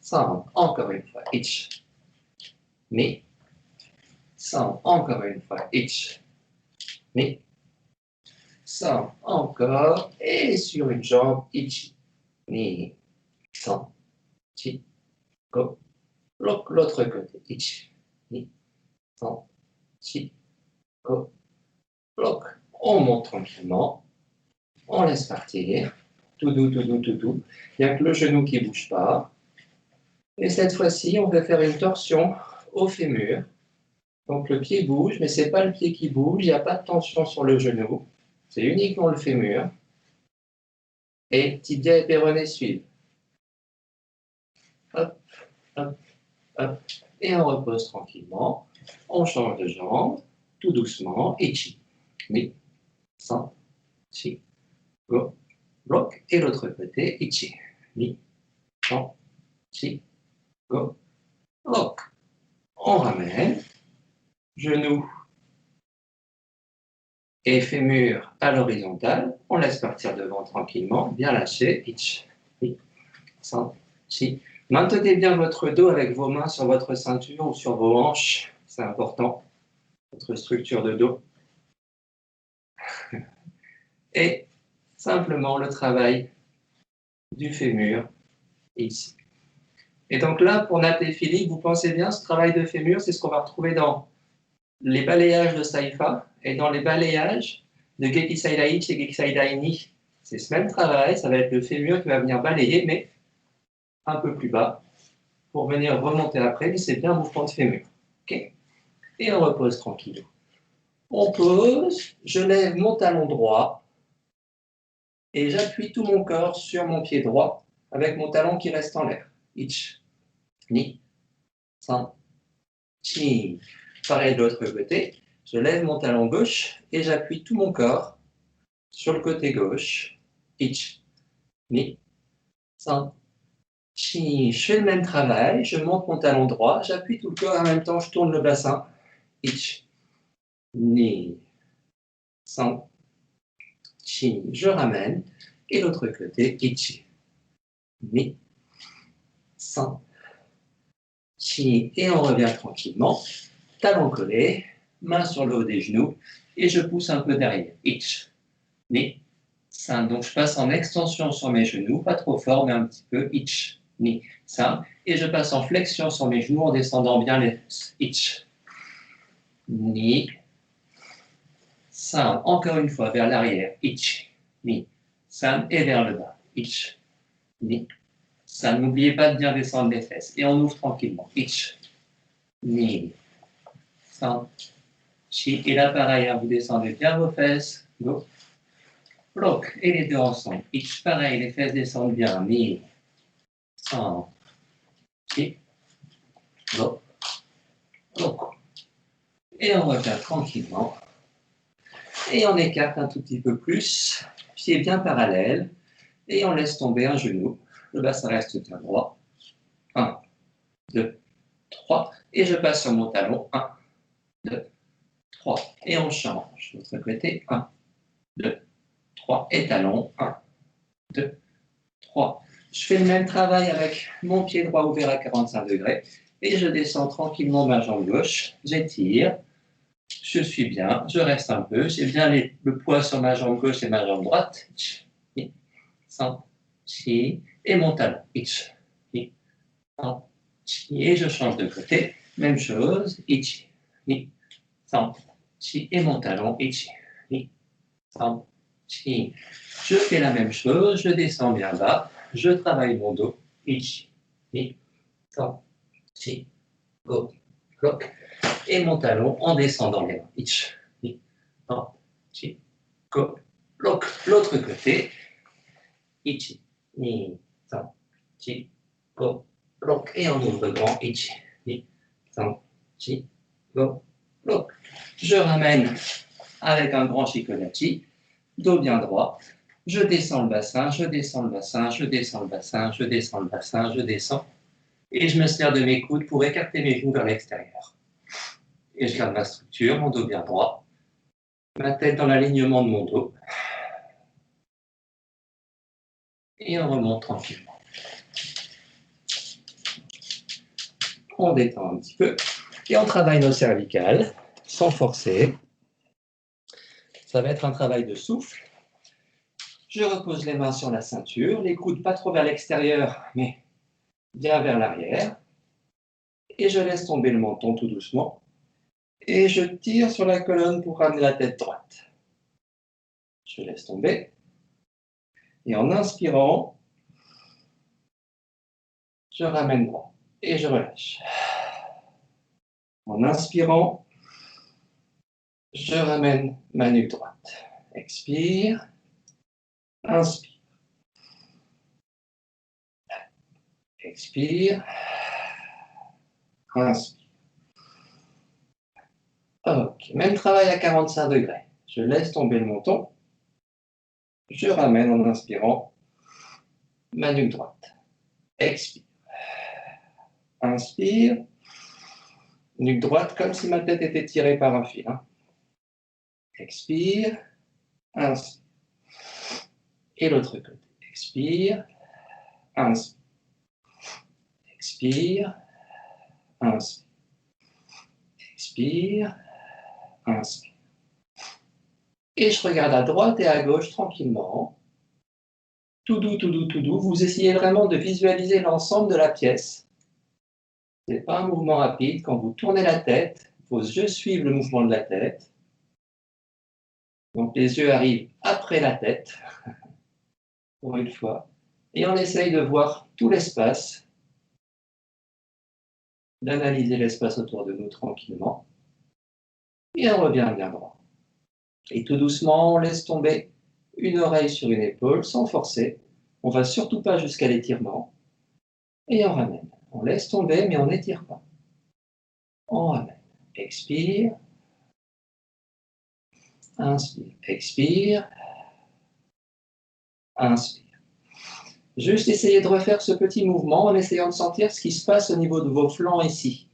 5, encore une fois, ich, ni, 5, encore une fois, ich, ni, 5, encore, et sur une jambe, ich, ni, 100, chi, go, l'autre côté, ich, ni, 100, chi, go, bloc. On monte tranquillement, on laisse partir, tout doux, tout doux, tout doux. Il n'y a que le genou qui ne bouge pas. Et cette fois-ci, on va faire une torsion au fémur. Donc le pied bouge, mais ce n'est pas le pied qui bouge, il n'y a pas de tension sur le genou. C'est uniquement le fémur. Et tibia et péroné suivent. Hop, hop, hop. Et on repose tranquillement. On change de jambe, tout doucement. Ichi, mi, san, chi, go, bloc. Et l'autre côté, ichi, mi, san, chi, go, bloc. On ramène. Genou et fémur à l'horizontale. On laisse partir devant tranquillement, bien lâché. Ich, mi, san, chi. Maintenez bien votre dos avec vos mains sur votre ceinture ou sur vos hanches. C'est important, votre structure de dos. Et simplement le travail du fémur ici. Et donc là, pour Nat et Philippe, vous pensez bien, ce travail de fémur, c'est ce qu'on va retrouver dans les balayages de Saifa et dans les balayages de Gekisaidaich et Gekisaidaini. C'est ce même travail, ça va être le fémur qui va venir balayer, mais un peu plus bas, pour venir remonter après, mais c'est bien un mouvement de fémur. Okay. Et on repose tranquille. On pose, je lève mon talon droit et j'appuie tout mon corps sur mon pied droit avec mon talon qui reste en l'air. Ich, ni, san, chi. Pareil de l'autre côté, je lève mon talon gauche et j'appuie tout mon corps sur le côté gauche. Ich, ni, san, chi. Je fais le même travail, je monte mon talon droit, j'appuie tout le corps en même temps, je tourne le bassin. Ich, ni, san, chi. Je ramène. Et l'autre côté, ichi, ni, san, chi. Et on revient tranquillement. Talon collé, main sur le haut des genoux, et je pousse un peu derrière. Ich, ni, san. Donc je passe en extension sur mes genoux, pas trop fort, mais un petit peu. Ich, ni, san. Et je passe en flexion sur mes genoux en descendant bien les fesses. Ich, ni, san. Encore une fois vers l'arrière. Ich, ni, san. Et vers le bas. Ich, ni, san. N'oubliez pas de bien descendre les fesses. Et on ouvre tranquillement. Ich, ni, san, chi. Et là, pareil, vous descendez bien vos fesses. Go. Bloc. Et les deux ensemble. Ich, pareil, les fesses descendent bien. Ni, san, chi. Go. Bloc. Et on revient tranquillement. Et on écarte un tout petit peu plus. Pieds bien parallèles. Et on laisse tomber un genou. Le bassin reste bien droit. 1, 2, 3. Et je passe sur mon talon. 1, 2, 3. Et on change. De l'autre côté. 1, 2, 3. Et talon. 1, 2, 3. Je fais le même travail avec mon pied droit ouvert à 45 degrés. Et je descends tranquillement ma jambe gauche. J'étire. Je suis bien. Je reste un peu. J'ai bien le poids sur ma jambe gauche et ma jambe droite. Chi, san, chi. Et mon talon. Ich, chi, san, chi. Et je change de côté. Même chose. Ich, chi, san, chi. Et mon talon. Ich, chi, san, chi. Je fais la même chose. Je descends bien bas. Je travaille mon dos. Ich, chi, san, chi. Go. Bloc. Et mon talon en descendant les mains. Ich, chi, san, chi. Go. Bloc. L'autre côté. Ich, ni, san, chi, go, bloc. Et on ouvre grand. Ich, ni, san, chi, go, bloc. Je ramène avec un grand shikodachi, dos bien droit. Je descends le bassin, je descends le bassin, je descends le bassin, je descends le bassin, je descends. Et je me sers de mes coudes pour écarter mes genoux vers l'extérieur. Et je garde ma structure, mon dos bien droit. Ma tête dans l'alignement de mon dos. Et on remonte tranquillement. on détend un petit peu. Et on travaille nos cervicales, sans forcer. Ça va être un travail de souffle. Je repose les mains sur la ceinture, les coudes pas trop vers l'extérieur, mais bien vers l'arrière. Et je laisse tomber le menton tout doucement. Et je tire sur la colonne pour ramener la tête droite. Je laisse tomber. Et en inspirant, je ramène droit. Et je relâche. En inspirant, je ramène ma nuque droite. Expire. Inspire. Expire. Inspire. Ok, même travail à 45 degrés. Je laisse tomber le menton. Je ramène en inspirant ma nuque droite. Expire. Inspire. Nuque droite comme si ma tête était tirée par un fil. Expire. Inspire. Et l'autre côté. Expire. Inspire. Expire. Inspire. Expire. Inspire. Et je regarde à droite et à gauche tranquillement. Tout doux, tout doux, tout doux. Vous essayez vraiment de visualiser l'ensemble de la pièce. Ce n'est pas un mouvement rapide. Quand vous tournez la tête, vos yeux suivent le mouvement de la tête. Donc les yeux arrivent après la tête, pour une fois. Et on essaye de voir tout l'espace, d'analyser l'espace autour de nous tranquillement. Et on revient bien droit. Et tout doucement, on laisse tomber une oreille sur une épaule, sans forcer. On ne va surtout pas jusqu'à l'étirement. Et on ramène. On laisse tomber, mais on n'étire pas. On ramène. Expire. Inspire. Expire. Inspire. Juste essayer de refaire ce petit mouvement en essayant de sentir ce qui se passe au niveau de vos flancs ici.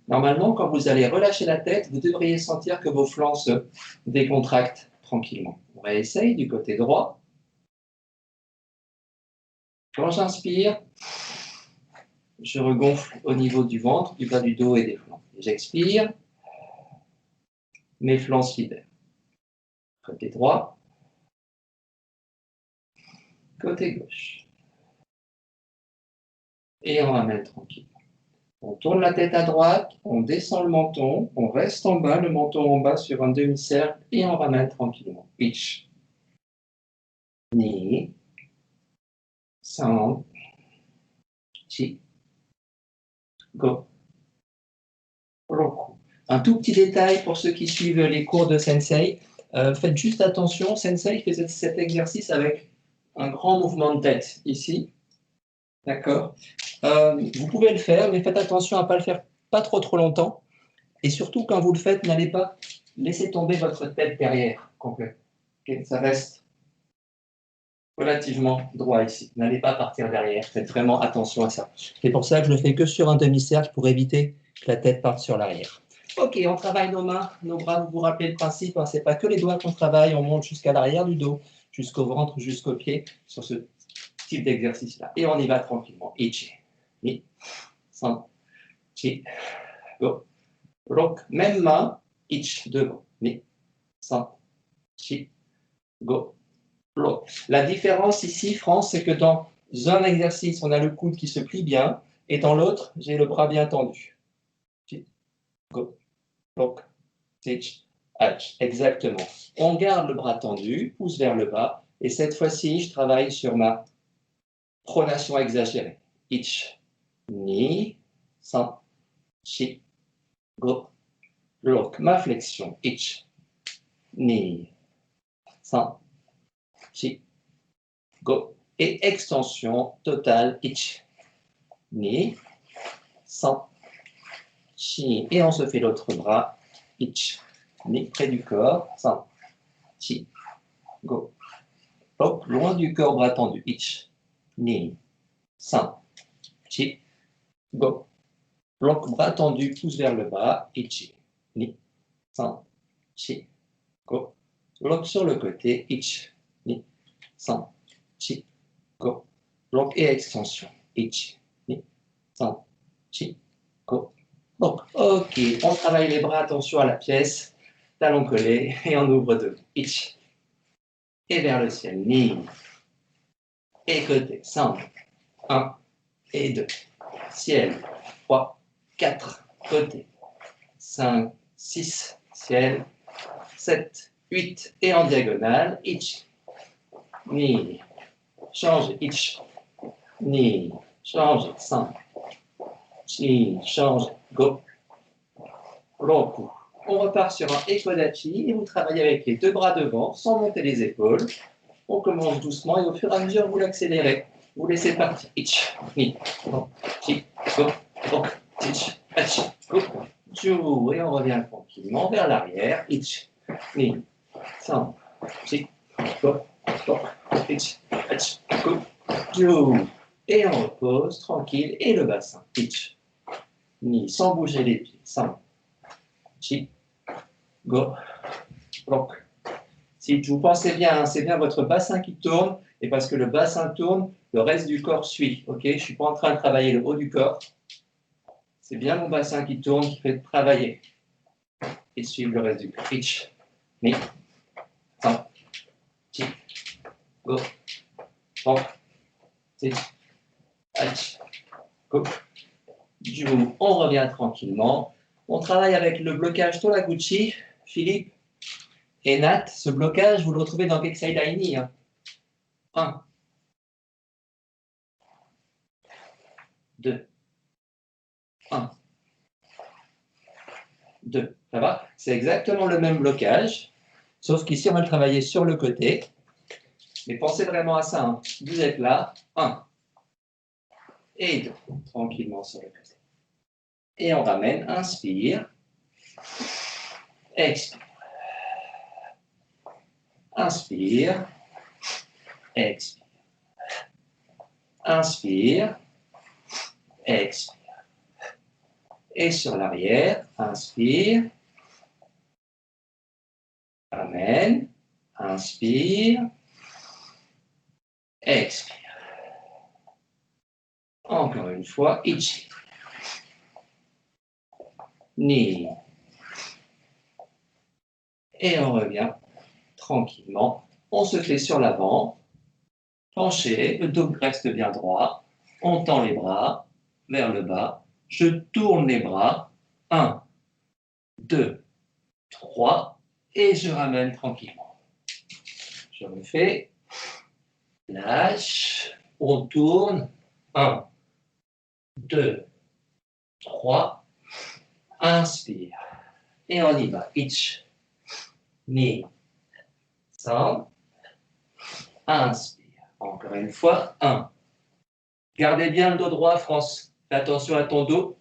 Normalement, quand vous allez relâcher la tête, vous devriez sentir que vos flancs se décontractent tranquillement. On réessaye du côté droit. Quand j'inspire, je regonfle au niveau du ventre, du bas du dos et des flancs. J'expire, mes flancs se libèrent. Côté droit, côté gauche. Et on ramène tranquille. On tourne la tête à droite, on descend le menton, on reste en bas, le menton en bas sur un demi-cercle et on ramène tranquillement. Pitch. Ni. San. Chi. Go. Roku. Un tout petit détail pour ceux qui suivent les cours de Sensei. Faites juste attention, Sensei fait cet exercice avec un grand mouvement de tête ici. D'accord. Vous pouvez le faire, mais faites attention à ne pas le faire pas trop longtemps. Et surtout, quand vous le faites, n'allez pas laisser tomber votre tête derrière complètement. Okay, ça reste relativement droit ici. N'allez pas partir derrière. Faites vraiment attention à ça. C'est pour ça que je ne le fais que sur un demi-cercle pour éviter que la tête parte sur l'arrière. Ok, on travaille nos mains, nos bras. Vous vous rappelez le principe, hein, ce n'est pas que les doigts qu'on travaille. On monte jusqu'à l'arrière du dos, jusqu'au ventre, jusqu'aux pieds, sur ce type d'exercice-là. Et on y va tranquillement. Ichi. Ni. San. Chi. Go. Rock. Même main. Ich. Devant. Ni. San. Chi. Go. Rock. La différence ici, France, c'est que dans un exercice, on a le coude qui se plie bien, et dans l'autre, j'ai le bras bien tendu. Chi. Go. Rock. Ich. Ach. Exactement. On garde le bras tendu, pouce vers le bas, et cette fois-ci, je travaille sur ma pronation exagérée. Ich. Ni. San. Chi. Go. Rock. Ma flexion. Ich. Ni. San. Chi. Go. Et extension totale. Ich. Ni. San. Chi. Et on se fait l'autre bras. Ich. Ni. Près du corps. San. Chi. Go. Hop. Loin du corps, bras tendu. Ich. Ni. San. Chi. Go. Bloc, bras tendu, pouce vers le bas. Ichi. Ni. San. Chi. Go. Bloc sur le côté. Ich. Ni. San. Chi. Go. Bloc et extension. Ich. Ni. San. Chi. Go. Ok, on travaille les bras, attention à la pièce. Talons collés et on ouvre deux. Ich. Et vers le ciel. Ni. Et côté. 5. 1 et 2. Ciel. 3, 4. Côté. 5, 6. Ciel. 7, 8. Et en diagonale. Ich. Ni. Change. Ich. Ni. Change. 5. Ni. Change. Go. Roku. On repart sur un Ekodachi et vous travaillez avec les deux bras devant sans monter les épaules. On commence doucement et au fur et à mesure vous l'accélérez. Vous laissez partir. Ich, ni, go, chi, go, go, ich, achi, go, ju. Et on revient tranquillement vers l'arrière. Ich, ni, san, chi, go, go, ich, achi, go, ju. Et on repose tranquille et le bassin. Ich, ni, sans bouger les pieds. San, chi, go, rock. Si vous pensez bien, hein, c'est bien votre bassin qui tourne, et parce que le bassin tourne, le reste du corps suit. Ok, je ne suis pas en train de travailler le haut du corps. C'est bien mon bassin qui tourne, qui fait travailler et suivre le reste du corps. Ich, ni, san, chi, go, rock, ich, achi, go, ju. On revient tranquillement. On travaille avec le blocage Toraguchi, Philippe et Nat. Ce blocage, vous le retrouvez dans Kekisai Daini. 1, 2, 1, 2. Ça va? C'est exactement le même blocage, sauf qu'ici, on va le travailler sur le côté. Mais pensez vraiment à ça. Hein. Vous êtes là. 1 et 2. Tranquillement sur le côté. Et on ramène. Inspire. Expire. Inspire. Expire. Inspire. Expire. Et sur l'arrière, inspire. Ramène. Inspire. Expire. Encore une fois, ichi. Ni. Et on revient tranquillement. On se fait sur l'avant. Penché, le dos reste bien droit. On tend les bras vers le bas. Je tourne les bras. 1, 2, 3. Et je ramène tranquillement. Je refais. Lâche. On tourne. 1, 2, 3. Inspire. Et on y va. Ich. Ni. San. Inspire. Encore une fois. 1. Gardez bien le dos droit, France. Fais attention à ton dos.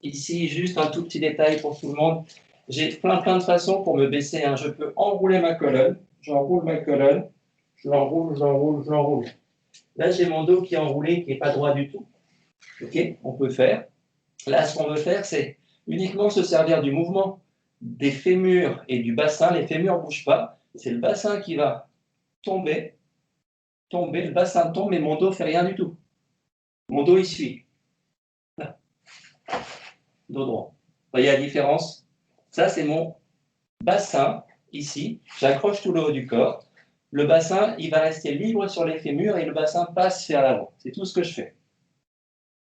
Ici, juste un tout petit détail pour tout le monde. J'ai plein de façons pour me baisser. Hein. Je peux enrouler ma colonne. J'enroule ma colonne. Je l'enroule. Là, j'ai mon dos qui est enroulé, qui n'est pas droit du tout. Ok, on peut faire. Là, ce qu'on veut faire, c'est uniquement se servir du mouvement des fémurs et du bassin. Les fémurs ne bougent pas. C'est le bassin qui va tomber. Le bassin tombe, mais mon dos ne fait rien du tout. Mon dos, il suit. Là. Dos droit. Vous voyez la différence? Ça, c'est mon bassin, ici. J'accroche tout le haut du corps. Le bassin, il va rester libre sur les fémurs et le bassin passe vers l'avant. C'est tout ce que je fais.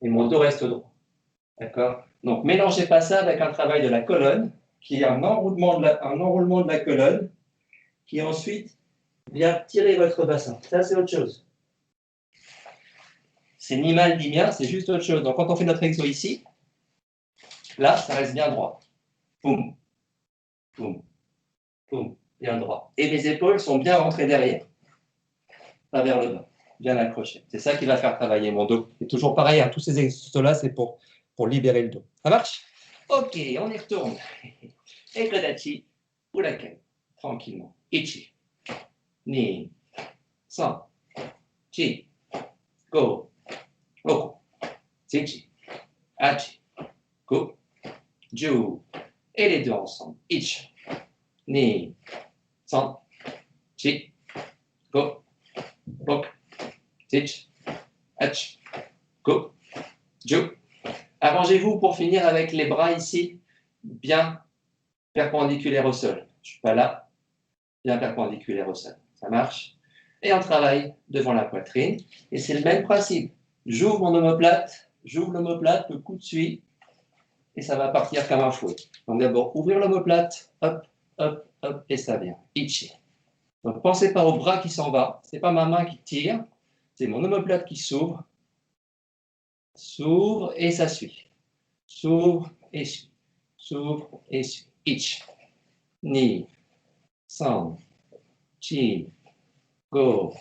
Et mon dos reste droit. D'accord? Donc, mélangez pas ça avec un travail de la colonne, qui est un enroulement de la colonne, qui ensuite vient tirer votre bassin. Ça, c'est autre chose. C'est ni mal ni bien, c'est juste autre chose. Donc, quand on fait notre exo ici, là, ça reste bien droit. Boum, boum, boum, bien droit. Et mes épaules sont bien rentrées derrière, pas vers le bas, bien accrochées. C'est ça qui va faire travailler mon dos. C'est toujours pareil, hein, tous ces exercices-là, c'est pour libérer le dos. Ça marche? Ok, on y retourne. Et Kodachi, ou laquelle? Tranquillement. Ichi, ni, san, chi, go, roku, zichi, achi, go, ju. Et les deux ensemble. Ich, ni, san, chi, go, roku, zichi, achi, go, ju, Arrangez-vous pour finir avec les bras ici, bien perpendiculaires au sol. Je ne suis pas là, bien perpendiculaire au sol. Ça marche? Et on travaille devant la poitrine. Et c'est le même principe. J'ouvre mon omoplate, le coude suit, et ça va partir comme un fouet. Donc d'abord, ouvrir l'omoplate, hop, hop, hop, et ça vient. Ichi. Donc pensez pas au bras qui s'en va. Ce n'est pas ma main qui tire, c'est mon omoplate qui s'ouvre, et ça suit. S'ouvre et suit. S'ouvre et suit. Ichi. Ni. San. Chi. Go.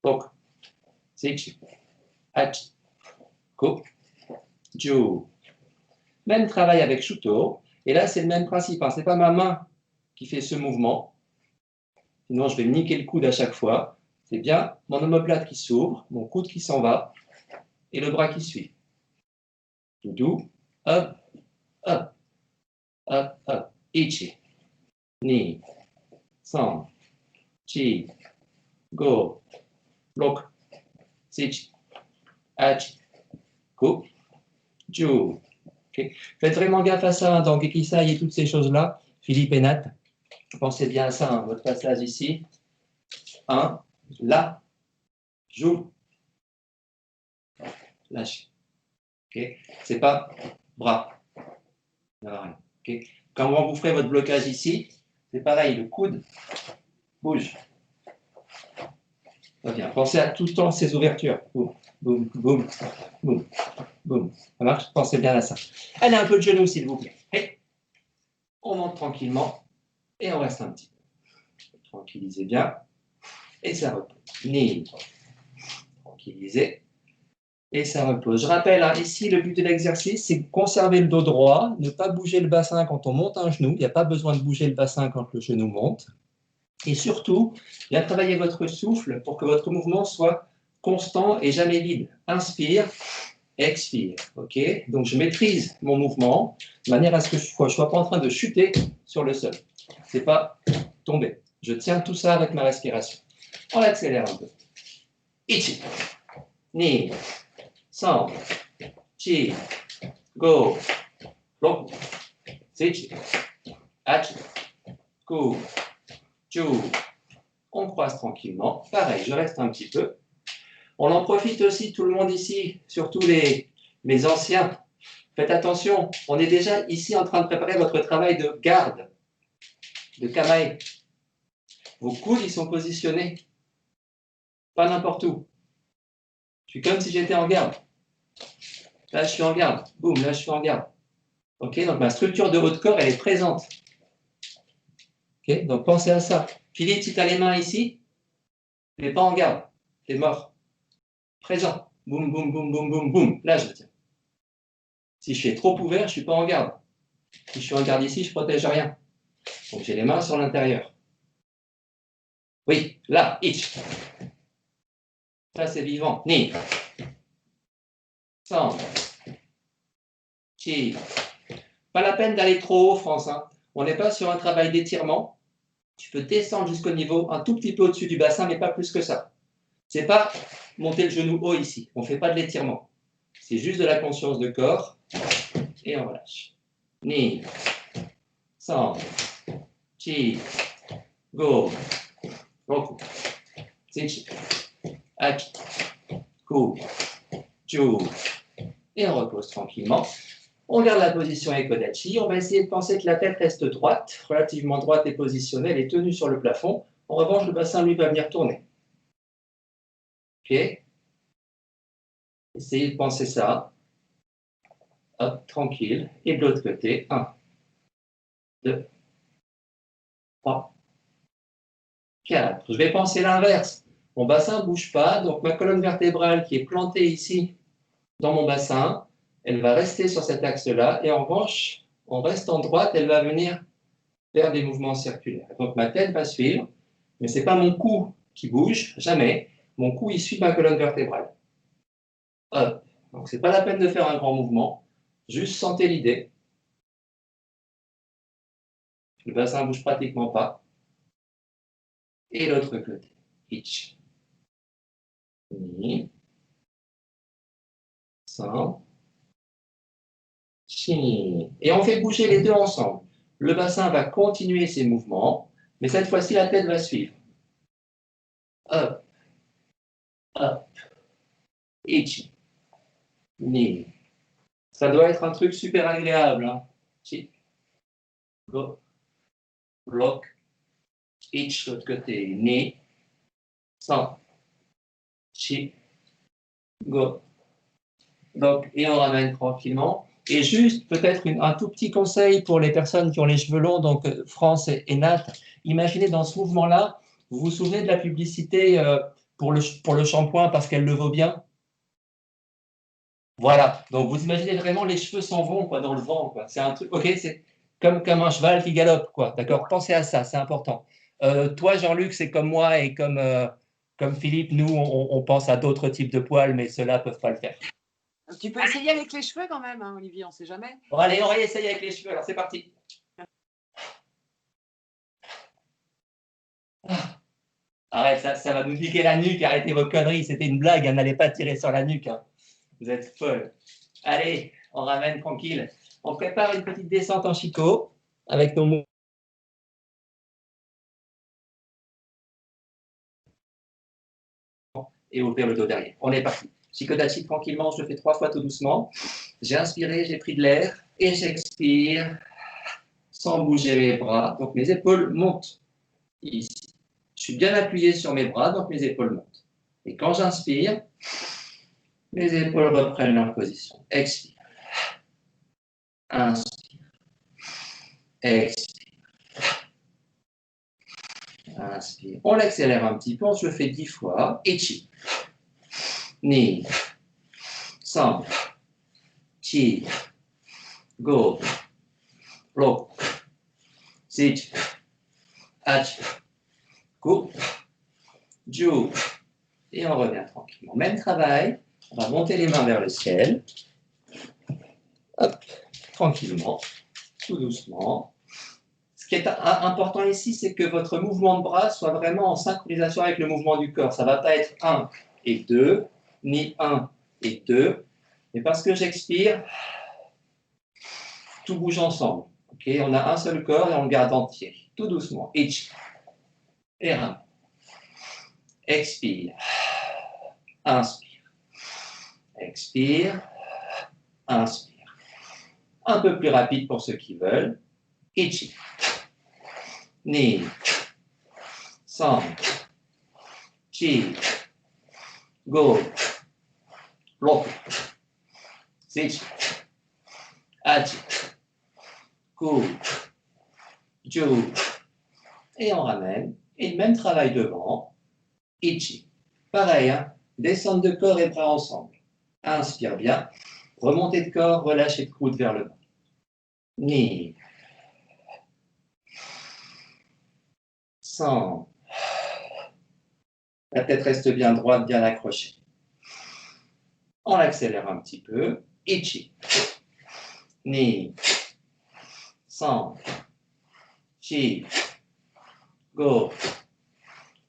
Toku. Seichi. Hachi. Ko. Ju. Même travail avec Shuto. Et là, c'est le même principe. Hein. Ce n'est pas ma main qui fait ce mouvement. Sinon, je vais me niquer le coude à chaque fois. C'est bien mon omoplate qui s'ouvre, mon coude qui s'en va, et le bras qui suit. Doudou. Hop, hop, hop, hop. Ichi. Ni. San. Chi. Go. Roku. Seichi. Hachi. Ko. Ju. Okay. Faites vraiment gaffe à ça, hein, dans Gekisai et toutes ces choses-là. Philippe et Nat, pensez bien à ça, hein, votre passage ici. 1, là, joue, lâche. Okay. C'est pas bras. Okay. Quand vous ferez votre blocage ici, c'est pareil, le coude bouge. Bien. Pensez à tout le temps ces ouvertures. Boum, boum, boum, boum, boum. Ça marche? Pensez bien à ça. Allez, un peu de genou, s'il vous plaît. Hey. On monte tranquillement et on reste un petit peu. Tranquillisez bien. Et ça repose. Ni. Tranquillisez. Et ça repose. Je rappelle, hein, ici, le but de l'exercice, c'est de conserver le dos droit, ne pas bouger le bassin quand on monte un genou. Il n'y a pas besoin de bouger le bassin quand le genou monte. Et surtout, bien travailler votre souffle pour que votre mouvement soit constant et jamais vide. Inspire, expire. Okay. Donc, je maîtrise mon mouvement de manière à ce que je ne sois pas en train de chuter sur le sol. Ce n'est pas tomber. Je tiens tout ça avec ma respiration. On accélère un peu. Ichi, ni, san, chi, go, roku, seichi, hachi, ku, ju. On croise tranquillement. Pareil, je reste un petit peu. On en profite aussi, tout le monde ici, surtout mes anciens. Faites attention, on est déjà ici en train de préparer votre travail de garde, de kamae. Vos coudes, ils sont positionnés, pas n'importe où. Je suis comme si j'étais en garde. Là, je suis en garde. Boum, là, je suis en garde. Ok, donc ma structure de haut de corps, elle est présente. Ok, donc pensez à ça. Philippe, si tu as les mains ici, tu n'es pas en garde. Tu es mort. Présent. Boum, boum, boum, boum, boum, boum. Là, je tiens. Si je suis trop ouvert, je ne suis pas en garde. Si je suis en garde ici, je ne protège rien. Donc, j'ai les mains sur l'intérieur. Oui, là, itch. Ça, c'est vivant. Ni. San. Chi. Pas la peine d'aller trop haut, France. Hein. On n'est pas sur un travail d'étirement. Tu peux descendre jusqu'au niveau un tout petit peu au-dessus du bassin, mais pas plus que ça. C'est pas monter le genou haut ici. On ne fait pas de l'étirement. C'est juste de la conscience de corps. Et on relâche. Ni. San. Chi. Go. Roku. Seichi. Hachi. Ku. Ju. Et on repose tranquillement. On garde la position Ekodachi. On va essayer de penser que la tête reste droite, relativement droite et positionnée. Elle est tenue sur le plafond. En revanche, le bassin, lui, va venir tourner. Ok. Essayez de penser ça. Hop, tranquille. Et de l'autre côté, 1, 2, 3, 4. Je vais penser l'inverse. Mon bassin ne bouge pas, donc ma colonne vertébrale qui est plantée ici dans mon bassin, elle va rester sur cet axe-là. Et en revanche, en restant droite, elle va venir faire des mouvements circulaires. Donc ma tête va suivre, mais ce n'est pas mon cou qui bouge, jamais. Mon cou, il suit ma colonne vertébrale. Hop. Donc ce n'est pas la peine de faire un grand mouvement. Juste sentez l'idée. Le bassin ne bouge pratiquement pas. Et l'autre côté. Itch. Ni. San. Chi. Et on fait bouger les deux ensemble. Le bassin va continuer ses mouvements, mais cette fois-ci, la tête va suivre. Up, up, ichi, ni. Ça doit être un truc super agréable. Hein. Chi, go, bloc, ich, de l'autre côté, ni, san, chi, go. Donc, et on ramène tranquillement. Et juste peut-être un tout petit conseil pour les personnes qui ont les cheveux longs, donc France et Nat, imaginez dans ce mouvement-là, vous vous souvenez de la publicité pour le shampoing parce qu'elle le vaut bien? Voilà, donc vous imaginez vraiment les cheveux s'en vont quoi, dans le vent. C'est un truc, ok, c'est comme un cheval qui galope, quoi. D'accord, pensez à ça, c'est important. Toi, Jean-Luc, c'est comme moi et comme Philippe, nous, on pense à d'autres types de poils, mais ceux-là ne peuvent pas le faire. Tu peux essayer avec les cheveux quand même, hein, Olivier, on ne sait jamais. Bon, allez, on va essayer avec les cheveux, alors c'est parti. Arrête, ça va nous piquer la nuque, arrêtez vos conneries, c'était une blague, hein, n'allez pas tirer sur la nuque. Hein. Vous êtes folle. Allez, on ramène tranquille. On prépare une petite descente en chicot avec nos mots. Et ouvrir le dos derrière. On est parti. Shikodachi tranquillement, je le fais 3 fois tout doucement. J'ai inspiré, j'ai pris de l'air et j'expire sans bouger mes bras. Donc mes épaules montent ici. Je suis bien appuyé sur mes bras, donc mes épaules montent. Et quand j'inspire, mes épaules reprennent leur position. Expire. Inspire. Expire. Inspire. On l'accélère un petit peu, on se le fait 10 fois. Ichi. Ni. San. Chi. Go. Ro. Sich. Hachi. Ku. Ju. Et on revient tranquillement. Même travail. On va monter les mains vers le ciel. Hop. Tranquillement. Tout doucement. Ce qui est important ici, c'est que votre mouvement de bras soit vraiment en synchronisation avec le mouvement du corps. Ça ne va pas être 1 et 2, ni 1 et 2, mais parce que j'expire, tout bouge ensemble. Okay, on a un seul corps et on le garde entier. Tout doucement. Ich. Et ramène. Expire. Inspire. Expire. Inspire. Un peu plus rapide pour ceux qui veulent. Ichi. Ni. San. Chi. Go. Roku. Sich. Hachi. Ku. Ju. Et on ramène. Et le même travail devant. Ichi. Pareil, hein? Descente de corps et bras ensemble. Inspire bien. Remontée de corps, relâchez de coude vers le bas. Ni. San. La tête reste bien droite, bien accrochée. On l'accélère un petit peu. Ichi. Ni. San. Chi. Go.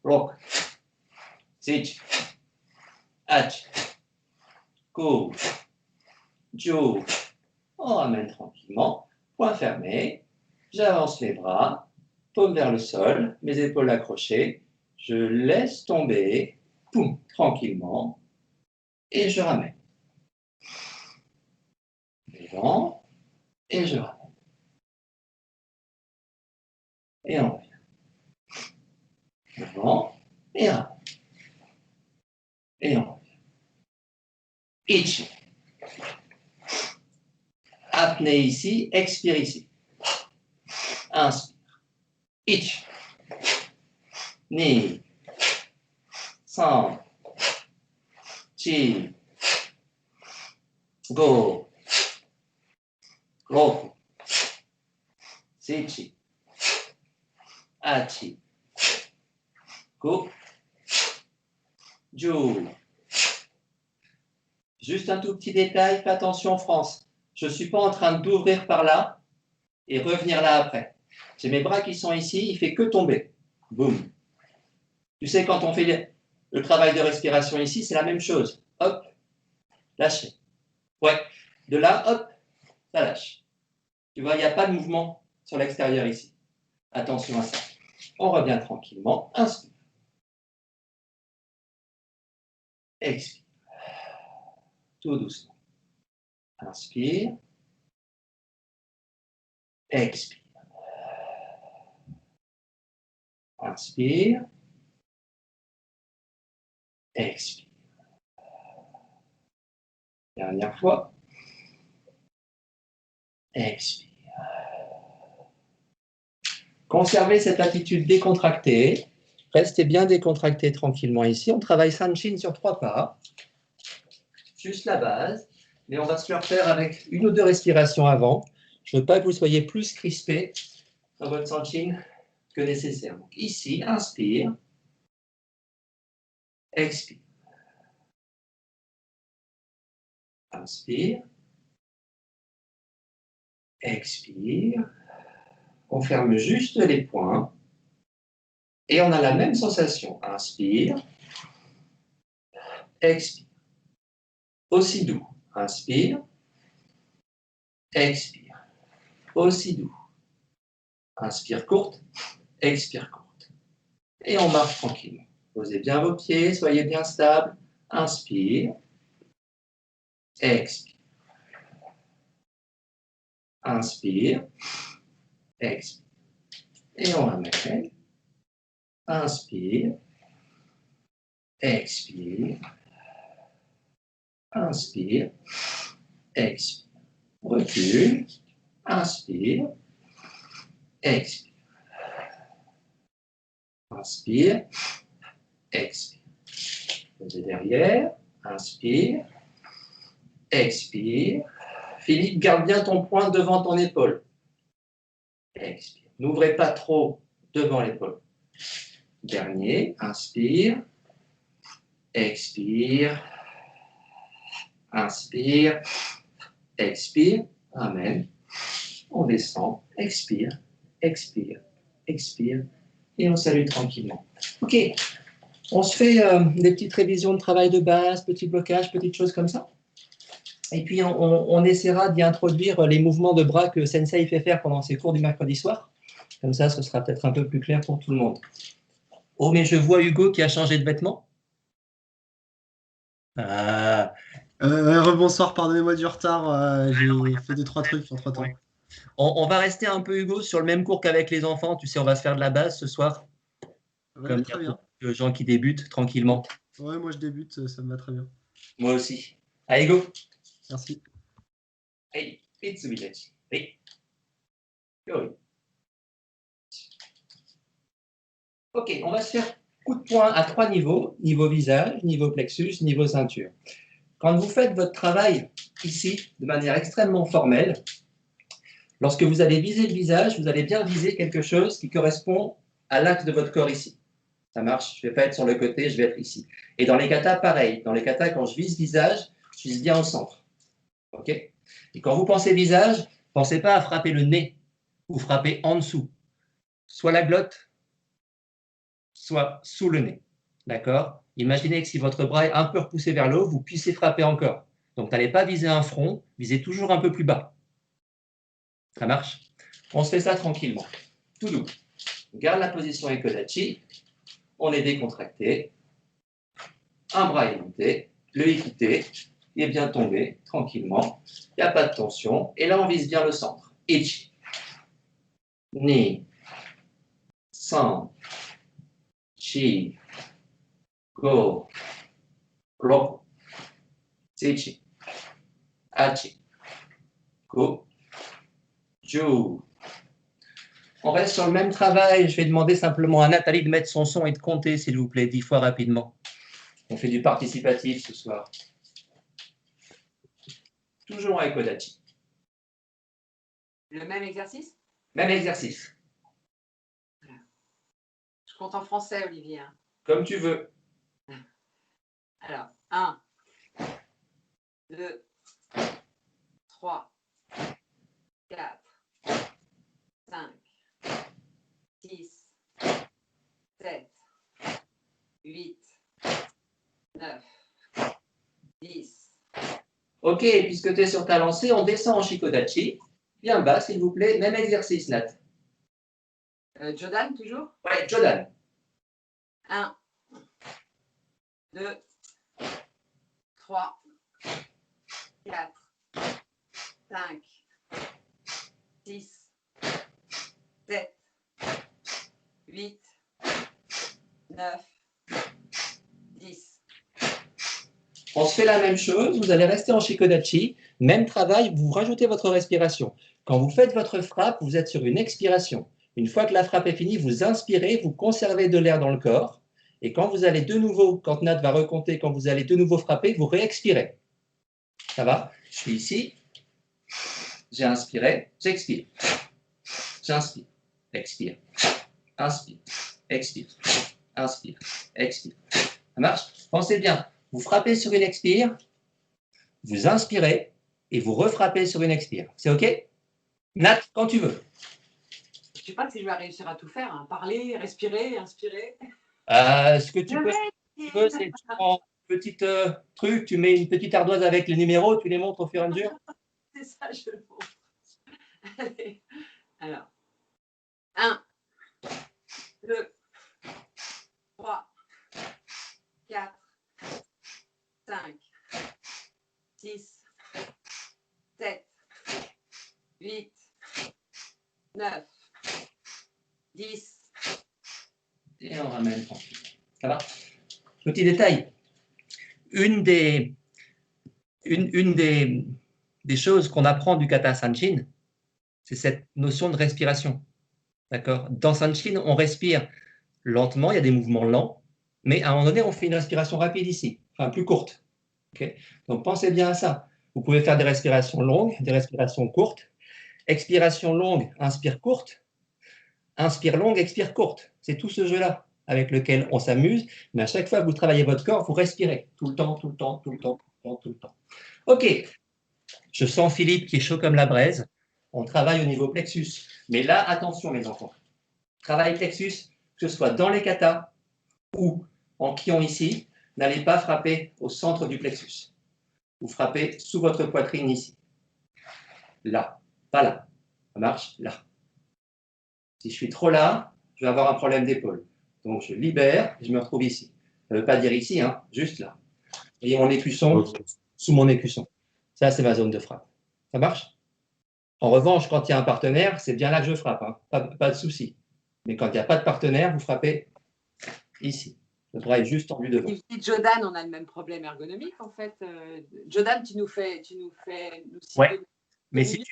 Roku. Sich. Hachi. Ku. Ju. On ramène tranquillement. Point fermé. J'avance les bras. Paume vers le sol. Mes épaules accrochées. Je laisse tomber. Poum. Tranquillement. Et je ramène. Devant. Et je ramène. Et on revient. Devant. Et ramène. Et on revient. Ichi. Apnée ici, expire ici. Inspire. Ichi. Ni. San. Chi. Go. Roku. Sichi. Hachi. Ku. Ju. Juste un tout petit détail, fais attention France. Je ne suis pas en train d'ouvrir par là et revenir là après. J'ai mes bras qui sont ici, il ne fait que tomber. Boum. Tu sais, quand on fait le travail de respiration ici, c'est la même chose. Hop, lâchez. Ouais, de là, hop, ça lâche. Tu vois, il n'y a pas de mouvement sur l'extérieur ici. Attention à ça. On revient tranquillement. Inspire. Expire. Tout doucement. Inspire. Expire. Inspire. Expire. Dernière fois. Expire. Conservez cette attitude décontractée. Restez bien décontracté tranquillement ici. On travaille Sanshin sur 3 pas. Juste la base. Mais on va se le refaire avec 1 ou 2 respirations avant. Je ne veux pas que vous soyez plus crispé dans votre Sanshin que nécessaire. Donc ici, inspire. Expire. Inspire. Expire. On ferme juste les poings. Et on a la même sensation. Inspire. Expire. Aussi doux. Inspire. Expire. Aussi doux. Inspire courte. Expire courte. Et on marche tranquillement. Posez bien vos pieds. Soyez bien stable. Inspire. Expire. Inspire. Expire. Et on ramène. Inspire. Expire. Inspire. Expire. Recule. Inspire. Expire. Inspire. Expire. Posez derrière. Inspire. Expire. Philippe, garde bien ton poing devant ton épaule. Expire. N'ouvrez pas trop devant l'épaule. Dernier. Inspire. Expire. Inspire. Expire. Amen. On descend. Expire. Expire. Expire. Et on salue tranquillement. OK. On se fait des petites révisions de travail de base, petits blocages, petites choses comme ça. Et puis, on essaiera d'y introduire les mouvements de bras que Sensei fait faire pendant ses cours du mercredi soir. Comme ça, ce sera peut-être un peu plus clair pour tout le monde. Oh, mais je vois Hugo qui a changé de vêtements. Ah. Rebonsoir, pardonnez-moi du retard. J'ai fait 2-3 trucs entre-temps. Ouais. On va rester un peu, Hugo, sur le même cours qu'avec les enfants. Tu sais, on va se faire de la base ce soir. Ouais, Comme très il y a bien. beaucoup de gens qui débutent tranquillement. Ouais, moi je débute, ça me va très bien. Moi aussi. Allez, go. Merci. Hey, Itsubitachi. Hey. Yo. Ok, on va se faire coup de poing à 3 niveaux. Niveau visage, niveau plexus, niveau ceinture. Quand vous faites votre travail ici, de manière extrêmement formelle, lorsque vous allez viser le visage, vous allez bien viser quelque chose qui correspond à l'axe de votre corps ici. Ça marche, je ne vais pas être sur le côté, je vais être ici. Et dans les katas, pareil. Dans les katas, quand je vise visage, je vise bien au centre. OK? Et quand vous pensez visage, ne pensez pas à frapper le nez ou frapper en dessous. Soit la glotte, soit sous le nez. D'accord? Imaginez que si votre bras est un peu repoussé vers le haut, vous puissiez frapper encore. Donc, n'allez pas viser un front, visez toujours un peu plus bas. Ça marche? On se fait ça tranquillement. Tout doux. On garde la position Ekodachi. On est décontracté. Un bras est monté. Le équité. Il est bien tombé, tranquillement. Il n'y a pas de tension. Et là, on vise bien le centre. Ichi. Ni. San. Chi. Go. Roku. Sechi. Hachi. Go. Ju. On reste sur le même travail. Je vais demander simplement à Nathalie de mettre son son et de compter, s'il vous plaît, 10 fois rapidement. On fait du participatif ce soir. Toujours avec Kodachi. Le même exercice? Même exercice. Je compte en français, Olivier. Comme tu veux. Alors, 1, 2, 3, 4, 5, 6, 7, 8, 9, 10, Ok, puisque tu es sur ta lancée, on descend en Shikodachi. Bien bas, s'il vous plaît. Même exercice, Nat. Jodan, toujours? Ouais, Jodan. 1, 2, 3, 4, 5, 6, 7, 8, 9, 10. On se fait la même chose, vous allez rester en Shikodachi, même travail, vous rajoutez votre respiration. Quand vous faites votre frappe, vous êtes sur une expiration. Une fois que la frappe est finie, vous inspirez, vous conservez de l'air dans le corps, et quand vous allez de nouveau, quand Nat va recompter, quand vous allez de nouveau frapper, vous réexpirez. Ça va? Je suis ici, j'ai inspiré, j'expire. J'inspire, expire, inspire, expire, inspire, expire. Ça marche? Pensez bien, vous frappez sur une expire, vous inspirez et vous refrappez sur une expire. C'est OK? Nat, quand tu veux. Je ne sais pas si je vais réussir à tout faire. Hein. Parler, respirer, inspirer. Ce que tu veux, c'est tu prends un petit truc, tu mets une petite ardoise avec les numéros, tu les montres au fur et à mesure. C'est ça, je le montre. Allez. Alors, 1, 2, 3, 4, 5, 6, 7, 8, 9, 10. Et on ramène tranquille. Ça va? Petit détail. Une des choses qu'on apprend du kata Sanchin, c'est cette notion de respiration. D'accord? Dans Sanchin, on respire lentement, il y a des mouvements lents, mais à un moment donné, on fait une respiration rapide ici, enfin plus courte. Okay? Donc pensez bien à ça. Vous pouvez faire des respirations longues, des respirations courtes. Expiration longue, inspire courte. Inspire longue, expire courte. C'est tout ce jeu-là avec lequel on s'amuse, mais à chaque fois que vous travaillez votre corps, vous respirez tout le temps, tout le temps, tout le temps, tout le temps, tout le temps. Ok, je sens Philippe qui est chaud comme la braise. On travaille au niveau plexus. Mais là, attention mes enfants. Travail plexus, que ce soit dans les katas ou en kion ici, n'allez pas frapper au centre du plexus. Vous frappez sous votre poitrine ici. Là, pas là. Ça marche là. Si je suis trop là, je vais avoir un problème d'épaule. Donc je libère et je me retrouve ici. Ça ne veut pas dire ici, hein, juste là. Vous voyez mon écusson, sous mon écusson. Ça, c'est ma zone de frappe. Ça marche? En revanche, quand il y a un partenaire, c'est bien là que je frappe. Hein. Pas de souci. Mais quand il n'y a pas de partenaire, vous frappez ici. Le bras est juste tendu devant. Il dit Jodan, on a le même problème ergonomique en fait. Jodan, tu nous fais Ouais. Mais si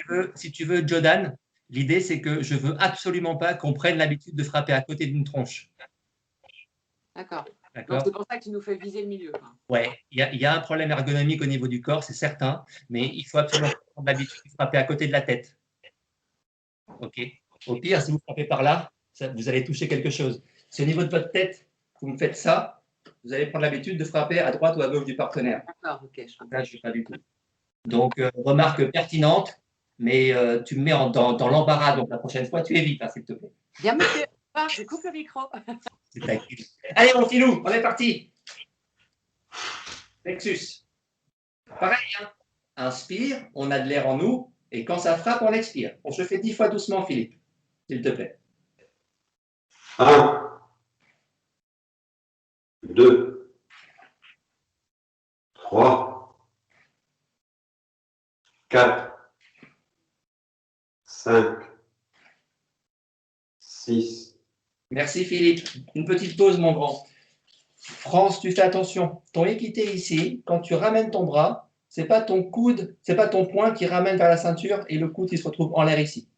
tu veux, Jodan, l'idée c'est que je veux absolument pas qu'on prenne l'habitude de frapper à côté d'une tronche. D'accord. D'accord. Donc c'est pour ça que tu nous fais viser le milieu. Quoi. Ouais, il y a un problème ergonomique au niveau du corps, c'est certain, mais il faut absolument prendre l'habitude de frapper à côté de la tête. Ok. Au pire, si vous frappez par là, vous allez toucher quelque chose. Si au niveau de votre tête, vous me faites ça, vous allez prendre l'habitude de frapper à droite ou à gauche du partenaire. D'accord, ok. Là, je ne fais pas du tout. Donc, remarque pertinente, mais tu me mets dans l'embarras. Donc, la prochaine fois, tu évites, hein, s'il te plaît. Bien, monsieur. Je coupe le micro. Allez, mon filou, on est parti. Plexus. Pareil, hein. Inspire, on a de l'air en nous, et quand ça frappe, on expire. On se fait 10 fois doucement, Philippe, s'il te plaît. 1, 2, 3, 4, 5, 6. Merci, Philippe. Une petite pause, mon grand. France, tu fais attention. Ton équité ici, quand tu ramènes ton bras, c'est pas ton coude, c'est pas ton poing qui ramène vers la ceinture et le coude qui se retrouve en l'air ici.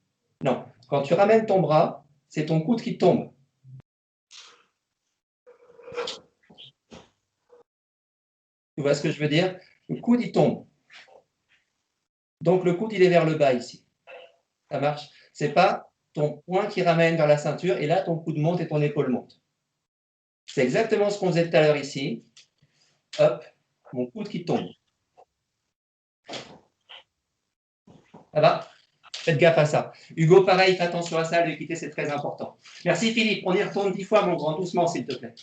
Non. Quand tu ramènes ton bras, c'est ton coude qui tombe. Tu vois ce que je veux dire? Le coude, il tombe. Donc, le coude, il est vers le bas ici. Ça marche? C'est pas ton poing qui ramène vers la ceinture et là, ton coude monte et ton épaule monte. C'est exactement ce qu'on faisait tout à l'heure ici. Hop, mon coude qui tombe. Ça va? Faites gaffe à ça. Hugo, pareil, fais attention à ça, l'équité, c'est très important. Merci Philippe, on y retourne 10 fois, mon grand, doucement, s'il te plaît.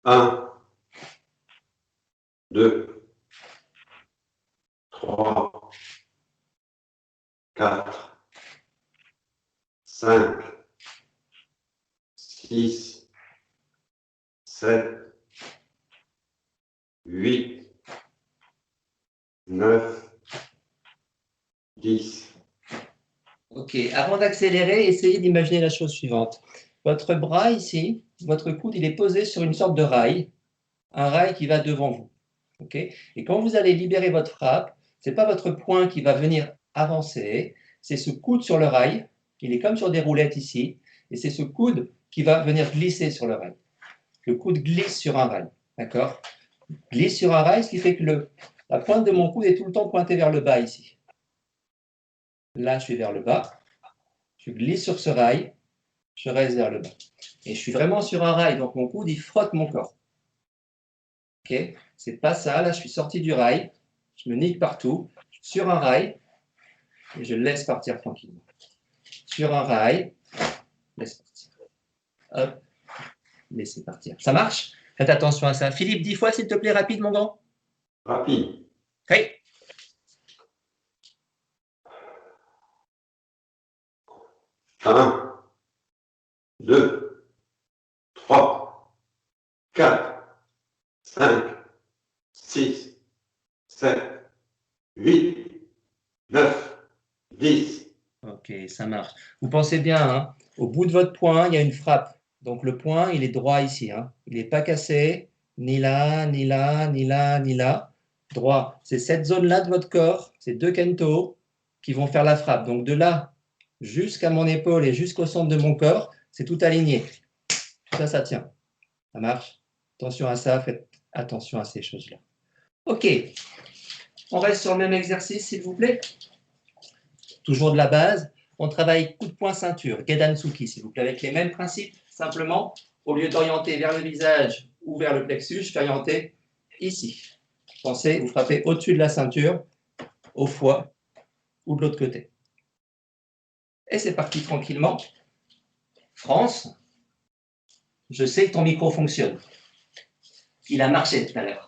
1, 2, 3, 4, 5, 6, 7, 8, 9, 10. Ok, avant d'accélérer, essayez d'imaginer la chose suivante. Votre bras ici, votre coude, il est posé sur une sorte de rail, un rail qui va devant vous. Ok. Et quand vous allez libérer votre frappe, ce n'est pas votre poing qui va venir avancer, c'est ce coude sur le rail, il est comme sur des roulettes ici, et c'est ce coude qui va venir glisser sur le rail. Le coude glisse sur un rail, d'accord? Glisse sur un rail, ce qui fait que la pointe de mon coude est tout le temps pointée vers le bas ici. Là, je suis vers le bas, je glisse sur ce rail, je reste vers le bas. Et je suis vraiment sur un rail, donc mon coude, il frotte mon corps. Ok? C'est pas ça, là, je suis sorti du rail, je me nique partout, je suis sur un rail, et je laisse partir tranquillement. Sur un rail, laisse partir. Hop, laissez partir. Ça marche? Faites attention à ça. Philippe, 10 fois, s'il te plaît, rapide, mon grand. Rapide. Oui. 1, 2, 3, 4, 5, 6, 7, 8, 9, 10. Ok, ça marche. Vous pensez bien, hein, au bout de votre poing, il y a une frappe. Donc le poing, il est droit ici. Hein. Il n'est pas cassé, ni là, ni là, ni là, ni là. Droit. C'est cette zone-là de votre corps, ces deux kento, qui vont faire la frappe. Donc de là jusqu'à mon épaule et jusqu'au centre de mon corps, c'est tout aligné. Ça tient. Ça marche. Attention à ça, faites attention à ces choses-là. Ok. On reste sur le même exercice, s'il vous plaît. Toujours de la base. On travaille coup de poing ceinture, Gedansuki, s'il vous plaît, avec les mêmes principes. Simplement, au lieu d'orienter vers le visage ou vers le plexus, je vais orienter ici. Pensez, vous frappez au-dessus de la ceinture, au foie ou de l'autre côté. Et c'est parti tranquillement. France, je sais que ton micro fonctionne. Il a marché tout à l'heure.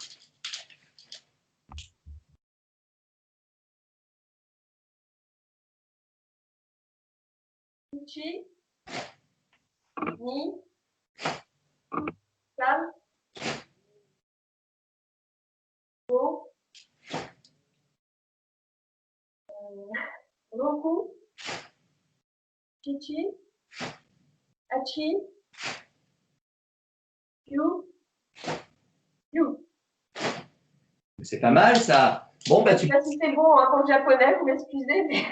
Ichi, ni, san, go, roku, chichi, achi, yu, yu. C'est pas mal ça. Bon, bah, Je sais pas si c'est bon en tant que japonais, vous m'excusez, mais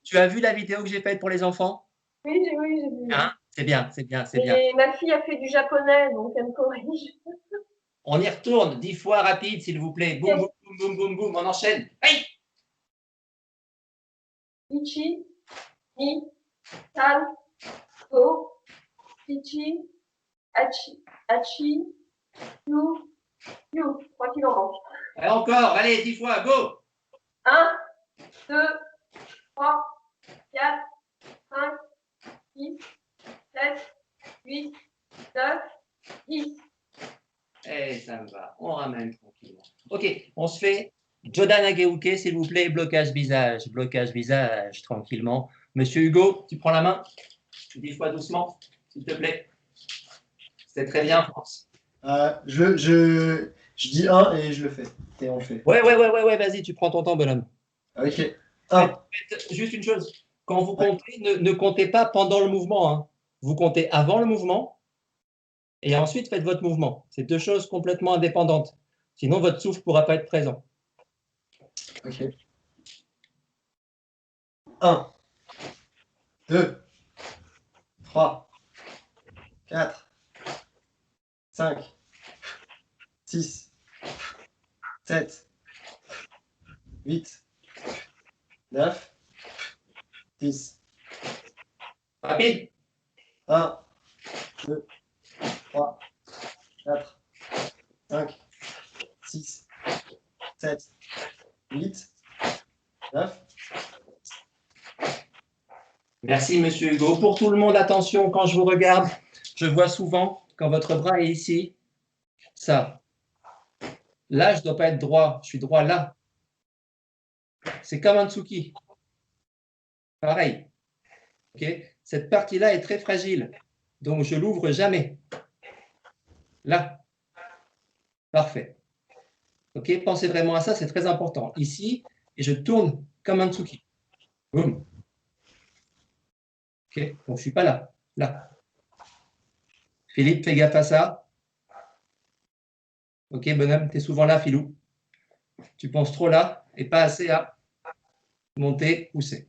tu as vu la vidéo que j'ai faite pour les enfants? oui, j'ai vu. Hein? C'est bien, c'est bien, c'est bien. Et ma fille a fait du japonais, donc elle me corrige. On y retourne 10 fois rapide, s'il vous plaît. Boum, boum, boum, boum, boum, boum. On enchaîne. Hey! Ichi, ni, san, go, chichi, achi, yu, yu. Je crois qu'il en manque. Et encore, allez, 10 fois, go! 1, 2, 3, 4, 5, 6, 7, 8, 9, 10. Eh, ça me va. On ramène tranquillement. Ok, on se fait Jodan Ageuke, s'il vous plaît. Blocage visage, tranquillement. Monsieur Hugo, tu prends la main. 10 fois doucement, s'il te plaît. C'est très bien, France. Je dis 1 et je le fais. Et on le fait. Ouais, vas-y, tu prends ton temps, bonhomme. Ok. 1. Faites juste une chose. Quand vous comptez, ne comptez pas pendant le mouvement. Hein. Vous comptez avant le mouvement et ensuite faites votre mouvement. C'est deux choses complètement indépendantes. Sinon, votre souffle ne pourra pas être présent. Ok. 1, 2, 3, 4, 5, 6, 7, 8, 9, 10. Rapide. 1, 2, 3, 4, 5, 6, 7, 8, 9. Merci, monsieur Hugo. Pour tout le monde, attention, quand je vous regarde, je vois souvent, quand votre bras est ici, ça. Là, je ne dois pas être droit, je suis droit là. C'est comme un tsuki. Pareil. Ok. Cette partie-là est très fragile. Donc, je l'ouvre jamais. Là. Parfait. Ok. Pensez vraiment à ça, c'est très important. Ici, et je tourne comme un tsuki. Boum. Ok. Donc, je ne suis pas là. Là. Philippe, fais gaffe à ça. Ok, bonhomme, tu es souvent là, Philou. Tu penses trop là et pas assez à monter, pousser.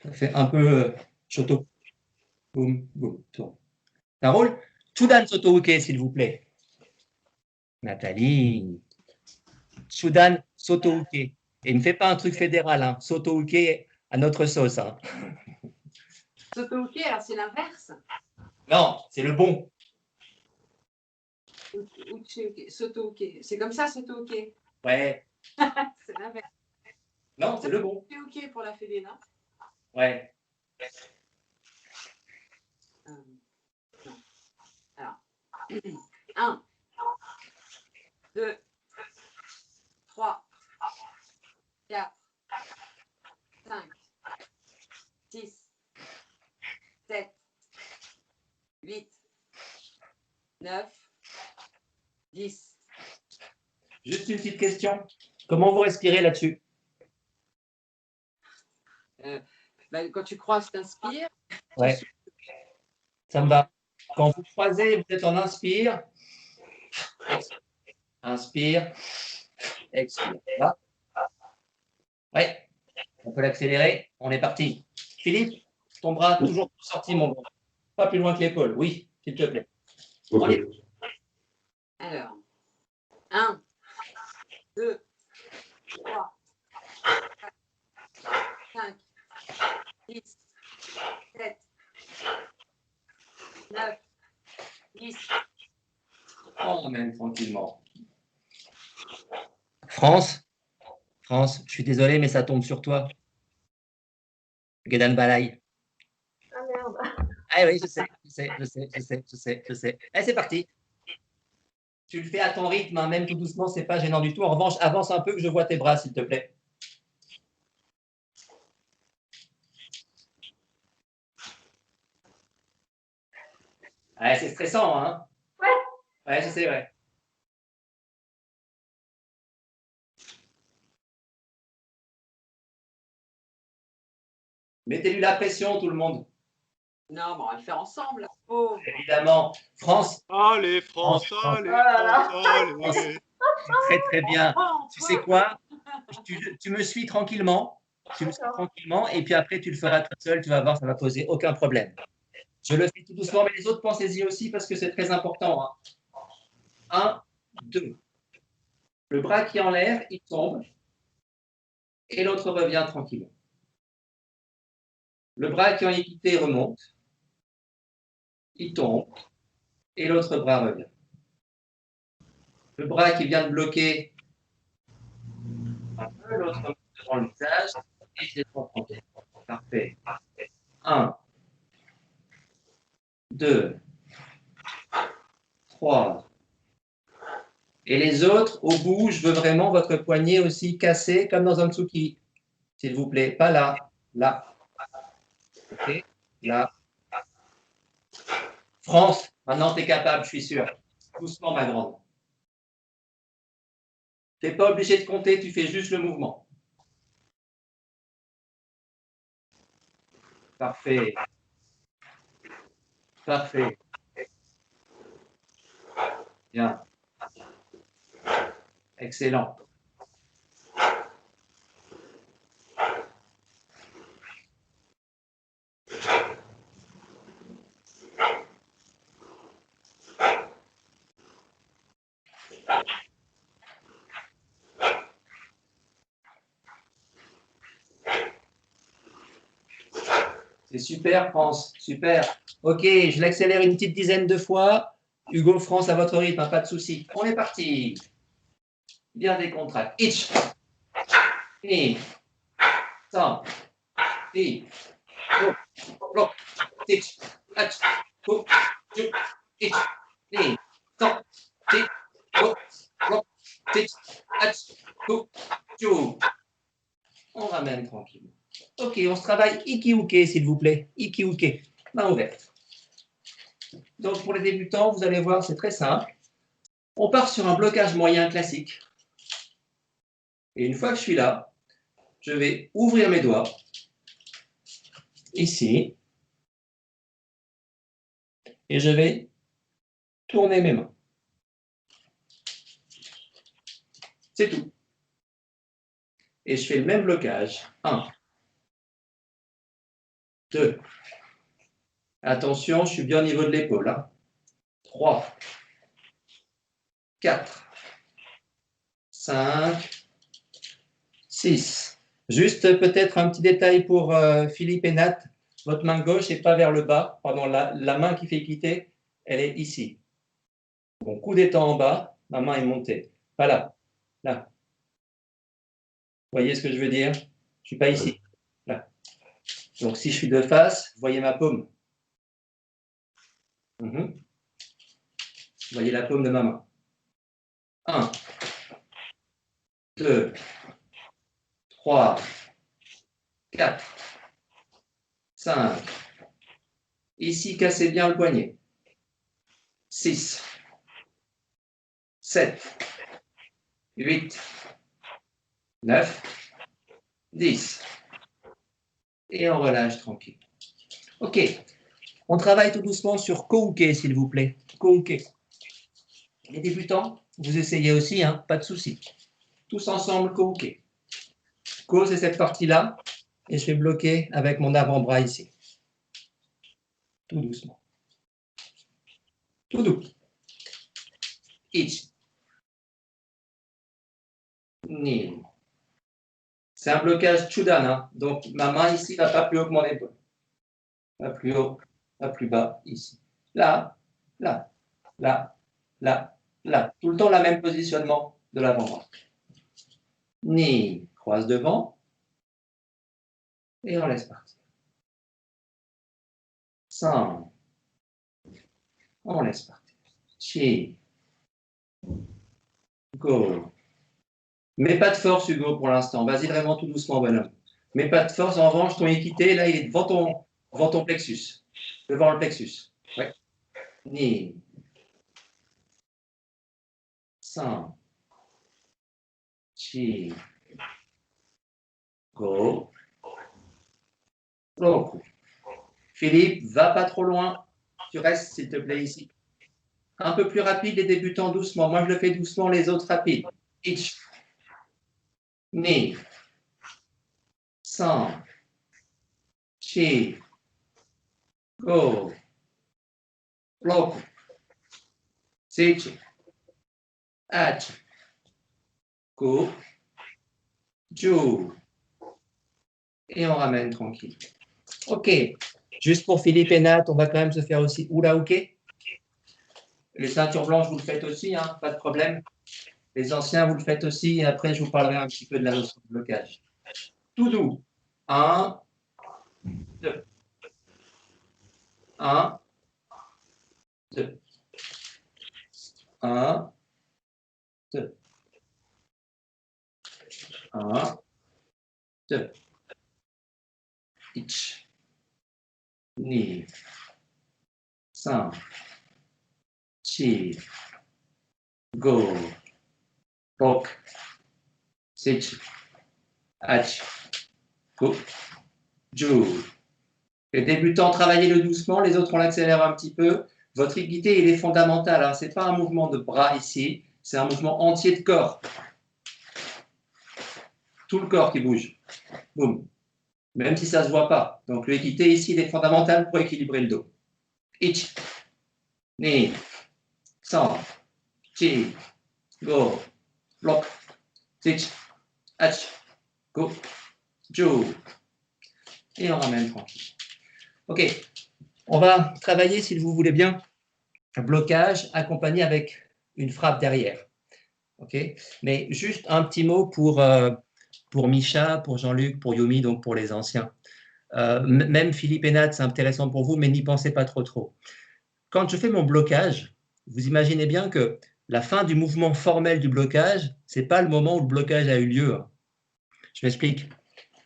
Ça fait un peu shoto. Boum, boum, tourne. Ça roule? Chudan Sotohuke, s'il vous plaît. Nathalie. Chudan Sotohuke. Et ne fais pas un truc fédéral, hein. Sotohuke à notre sauce. Hein. Soto-ok, alors c'est l'inverse. Non, c'est le bon. Uchi-ok, Soto-ok. C'est comme ça, Soto-ok. Ouais. C'est l'inverse. Non, c'est le bon. Ok pour la fédé, non? Ouais. Non. Alors, 1, 2, 3, 4, 5, 6, 7, 8, 9, 10. Juste une petite question. Comment vous respirez là-dessus? Quand tu croises, t'inspires. Ouais. Ça me va. Quand vous croisez, vous êtes en inspire. Inspire. Expire. Là. Ouais. On peut l'accélérer. On est parti. Philippe, ton bras toujours sorti, mon bras. Pas plus loin que l'épaule. Oui, s'il te plaît. On y va. Alors, 1, 2, 3, 4, 5, 6, 7, 9, 10. On ramène tranquillement. France, je suis désolé, mais ça tombe sur toi. Gedan Balai. Ah merde. Ah oui, je sais. Allez, c'est parti. Tu le fais à ton rythme, hein, même tout doucement, c'est pas gênant du tout. En revanche, avance un peu que je vois tes bras, s'il te plaît. Ouais, c'est stressant, hein? Ouais. Ouais, je sais, ouais. Mettez-lui la pression, tout le monde. Non, mais on va le faire ensemble. Oh. Évidemment. France. Allez, France, allez, Oh là là. France, allez. Très, très bien. Oh, Tu sais quoi? Tu me suis tranquillement. Tu me suis tranquillement. Et puis après, tu le feras tout seul. Tu vas voir, ça ne va poser aucun problème. Je le fais tout doucement, mais les autres, pensez-y aussi parce que c'est très important. 1, 2. Le bras qui est en l'air, il tombe. Et l'autre revient tranquillement. Le bras qui est en équité remonte. Il tombe. Et l'autre bras revient. Le bras qui vient de bloquer un peu, l'autre devant le visage. Et je descends tranquille. Parfait. 1, 2, 3. Et les autres, au bout, je veux vraiment votre poignet aussi cassé, comme dans un tsuki. S'il vous plaît. Pas là. Là. OK. Là. France, maintenant tu es capable, je suis sûr. Doucement, ma grande. Tu n'es pas obligé de compter, tu fais juste le mouvement. Parfait. Parfait. Bien. Excellent. C'est super, France. Super. OK, je l'accélère une petite dizaine de fois. Hugo, France, à votre rythme, hein, pas de souci. On est parti. Bien décontracté. Itch. Fini. 100. Fini. Bloc. Itch. Hatch. Hook. Itch. Fini. 100. Itch. Bloc. Itch. Hatch. Hook. On ramène tranquillement. Ok, on se travaille Iki-Uke, s'il vous plaît. Iki-Uke, main ouverte. Donc, pour les débutants, vous allez voir, c'est très simple. On part sur un blocage moyen classique. Et une fois que je suis là, je vais ouvrir mes doigts, ici, et je vais tourner mes mains. C'est tout. Et je fais le même blocage. 1, 2. Attention, je suis bien au niveau de l'épaule. 3, 4, 5, 6. Juste peut-être un petit détail pour Philippe et Nat. Votre main gauche n'est pas vers le bas. Pardon, la main qui fait quitter, elle est ici. Mon coude étant en bas, ma main est montée. Voilà, là. Vous voyez ce que je veux dire? Je ne suis pas ici. Là. Donc, si je suis de face, vous voyez ma paume. Vous voyez la paume de ma main. 1, 2, 3, 4, 5. Ici, cassez bien le poignet. 6, 7, 8, 9, 10. Et on relâche tranquille. Ok. On travaille tout doucement sur Kouke, s'il vous plaît. Kouke. Les débutants, vous essayez aussi, hein, pas de souci. Tous ensemble, Kouke. Ko, c'est cette partie-là. Et je vais bloquer avec mon avant-bras ici. Tout doucement. Tout doux. Ich. Ni. C'est un blocage Chudana. Donc, ma main ici ne va pas plus haut que mon épaule. Pas plus haut, pas plus bas, ici. Là, là, là, là, là. Tout le temps, le même positionnement de l'avant-bras. Ni. Croise devant. Et on laisse partir. 100. On laisse partir. Chi. Go. Mais pas de force, Hugo, pour l'instant. Vas-y vraiment tout doucement, bonhomme. Mais pas de force. En revanche, ton équité, là, il est devant ton plexus. Devant le plexus. Ouais. Ni. 100. Chi. Go. Roku. Philippe, va pas trop loin. Tu restes, s'il te plaît, ici. Un peu plus rapide, les débutants doucement. Moi, je le fais doucement, les autres rapides. Ich. Ni. 100. Chi. Go. Roku. Sichi. Achi. Ku. Ju. Et on ramène tranquille. Ok. Juste pour Philippe et Nat, on va quand même se faire aussi Ura-Uke. Les ceintures blanches, vous le faites aussi, hein, pas de problème. Les anciens, vous le faites aussi. Et après, je vous parlerai un petit peu de la notion de blocage. Tout doux. 1, 2. 1, 2. 1, 2. 1, 2. Ich. Ni. 100. Chi. Go. Rok. Sich. Ach. Go. Ju. Les débutants, travaillez-le doucement, les autres, on l'accélère un petit peu. Votre équité, il est fondamental. Hein. Ce n'est pas un mouvement de bras ici, c'est un mouvement entier de corps. Tout le corps qui bouge. Boum. Même si ça ne se voit pas. Donc, l'équité ici, il est fondamental pour équilibrer le dos. Ich. Ni. 100. Chi. Go. Block. Sich. Ach. Go. Ju. Et on ramène tranquille. Ok. On va travailler, si vous voulez bien, un blocage accompagné avec une frappe derrière. Ok. Mais juste un petit mot pour Micha, pour Jean-Luc, pour Yumi, donc pour les anciens. Même Philippe et Nat, c'est intéressant pour vous, mais n'y pensez pas trop. Quand je fais mon blocage, vous imaginez bien que la fin du mouvement formel du blocage, ce n'est pas le moment où le blocage a eu lieu. Je m'explique.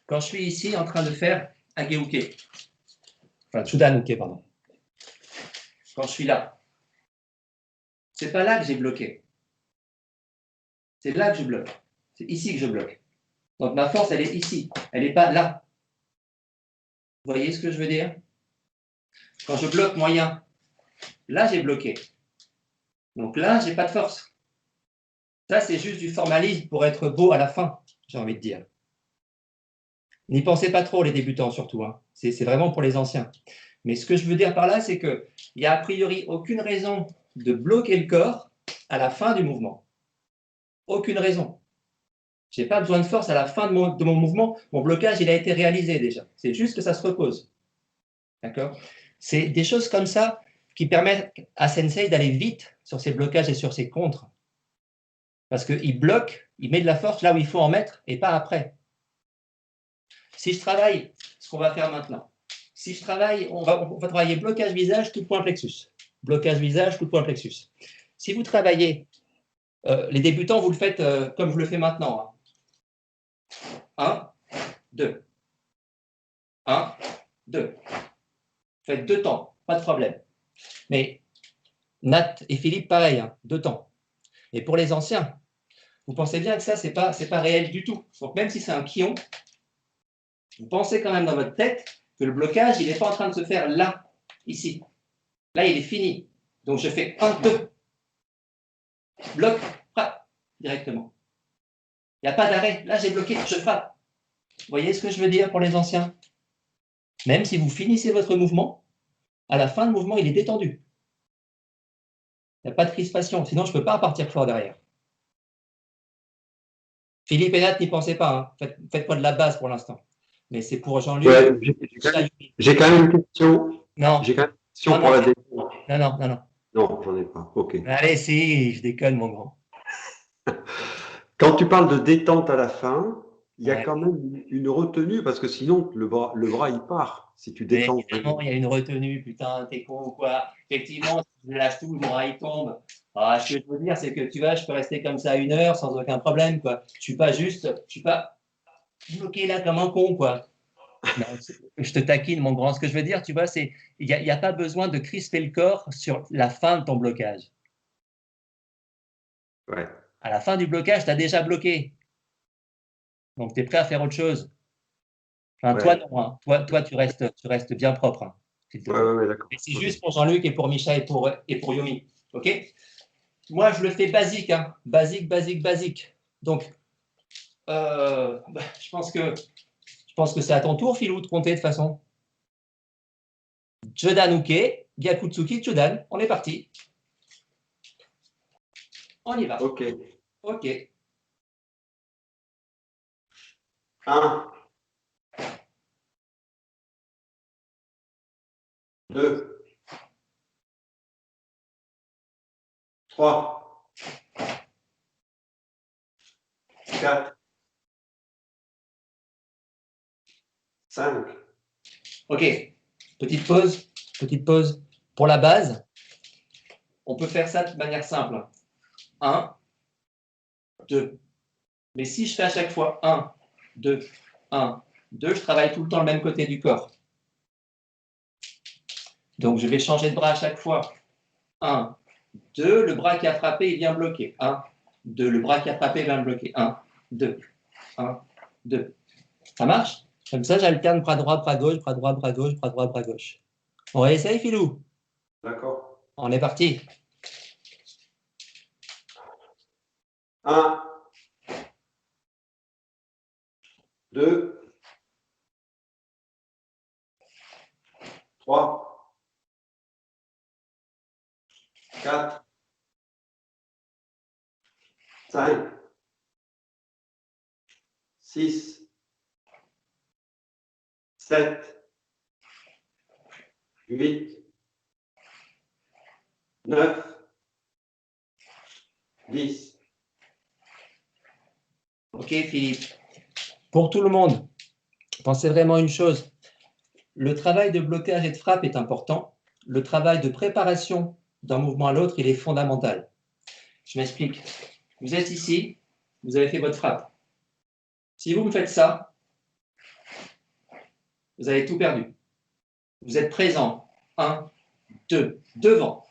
quand je suis ici en train de faire un Geuke, enfin Chudanuke, pardon, quand je suis là, c'est pas là que j'ai bloqué. C'est là que je bloque. C'est ici que je bloque. Donc ma force, elle est ici. Elle n'est pas là. Vous voyez ce que je veux dire? Quand je bloque moyen, là, j'ai bloqué. Donc là, j'ai pas de force. Ça, c'est juste du formalisme pour être beau à la fin, j'ai envie de dire. N'y pensez pas trop, les débutants, surtout. Hein. C'est vraiment pour les anciens. Mais ce que je veux dire par là, c'est qu'il n'y a a priori aucune raison de bloquer le corps à la fin du mouvement. Aucune raison. Je n'ai pas besoin de force à la fin de mon mouvement. Mon blocage, il a été réalisé déjà. C'est juste que ça se repose. D'accord? C'est des choses comme ça qui permettent à Sensei d'aller vite sur ses blocages et sur ses contres. Parce qu'il bloque, il met de la force là où il faut en mettre et pas après. Si je travaille, ce qu'on va faire maintenant, si je travaille, on va travailler blocage visage, coup de poing plexus. Blocage visage, coup de poing plexus. Si vous travaillez, les débutants, vous le faites comme je le fais maintenant. 1, 2. 1, 2. Faites 2 temps, pas de problème. Mais Nat et Philippe, pareil, 2 temps. Et pour les anciens, vous pensez bien que ça, c'est pas réel du tout. Donc même si c'est un kion, vous pensez quand même dans votre tête que le blocage, il n'est pas en train de se faire là, ici. Là, il est fini. Donc je fais 1, 2. Bloc, frappe, directement. Il n'y a pas d'arrêt. Là, j'ai bloqué, je frappe. Vous voyez ce que je veux dire pour les anciens? Même si vous finissez votre mouvement, à la fin, le mouvement, il est détendu. Il n'y a pas de crispation, sinon je ne peux pas partir fort derrière. Philippe et Nat, n'y pensez pas. Hein. Faites-moi de la base pour l'instant. Mais c'est pour Jean-Luc. Ouais, j'ai quand même une question. Non. J'ai quand même une question pour la détente. Non. Non, j'en ai pas. Ok. Allez, si, je déconne, mon grand. Quand tu parles de détente à la fin, il y a Ouais. quand même une retenue parce que sinon le bras il part si tu Mais détends. évidemment, il y a une retenue, putain, t'es con ou quoi? Effectivement, si je lâche tout, le bras il tombe. Ah, ce que je veux dire, c'est que tu vois, je peux rester comme ça 1 heure sans aucun problème, quoi. Je suis pas bloqué là comme un con, quoi. Non, je te taquine, mon grand. Ce que je veux dire, tu vois, c'est il n'y a pas besoin de crisper le corps sur la fin de ton blocage. Ouais. À la fin du blocage, tu as déjà bloqué. Donc, tu es prêt à faire autre chose. Enfin, Ouais. toi, non. Hein. Toi tu restes bien propre. Hein, s'il te plaît. Ouais, d'accord. Et c'est juste pour Jean-Luc et pour Micha et pour Yomi. OK? Moi, je le fais basique. Hein. Basique. Donc, je pense que c'est à ton tour, Philou, de compter de toute façon. Jodanuke, Gyakutsuki, Jodan. On est parti. On y va. Ok. OK. 1, 2, 3, 4, 5. OK. Petite pause. Pour la base, on peut faire ça de manière simple. 1, 2. Mais si je fais à chaque fois 1, 2, 1, 2, je travaille tout le temps le même côté du corps. Donc, je vais changer de bras à chaque fois. 1, 2, le bras qui a frappé, il vient bloquer. 1, 2, le bras qui a frappé vient bloquer. 1, 2, 1, 2. Ça marche? Comme ça, j'alterne bras droit, bras gauche, bras droit, bras gauche, bras droit, bras gauche. On va essayer, Philou? D'accord. On est parti. 1, 2, 3, 4, 5, 6, 7, 8, 9, 10. OK, Philippe. Pour tout le monde, pensez vraiment une chose. Le travail de blocage et de frappe est important. Le travail de préparation d'un mouvement à l'autre, il est fondamental. Je m'explique. Vous êtes ici, vous avez fait votre frappe. Si vous me faites ça, vous avez tout perdu. Vous êtes présent. 1, 2, devant.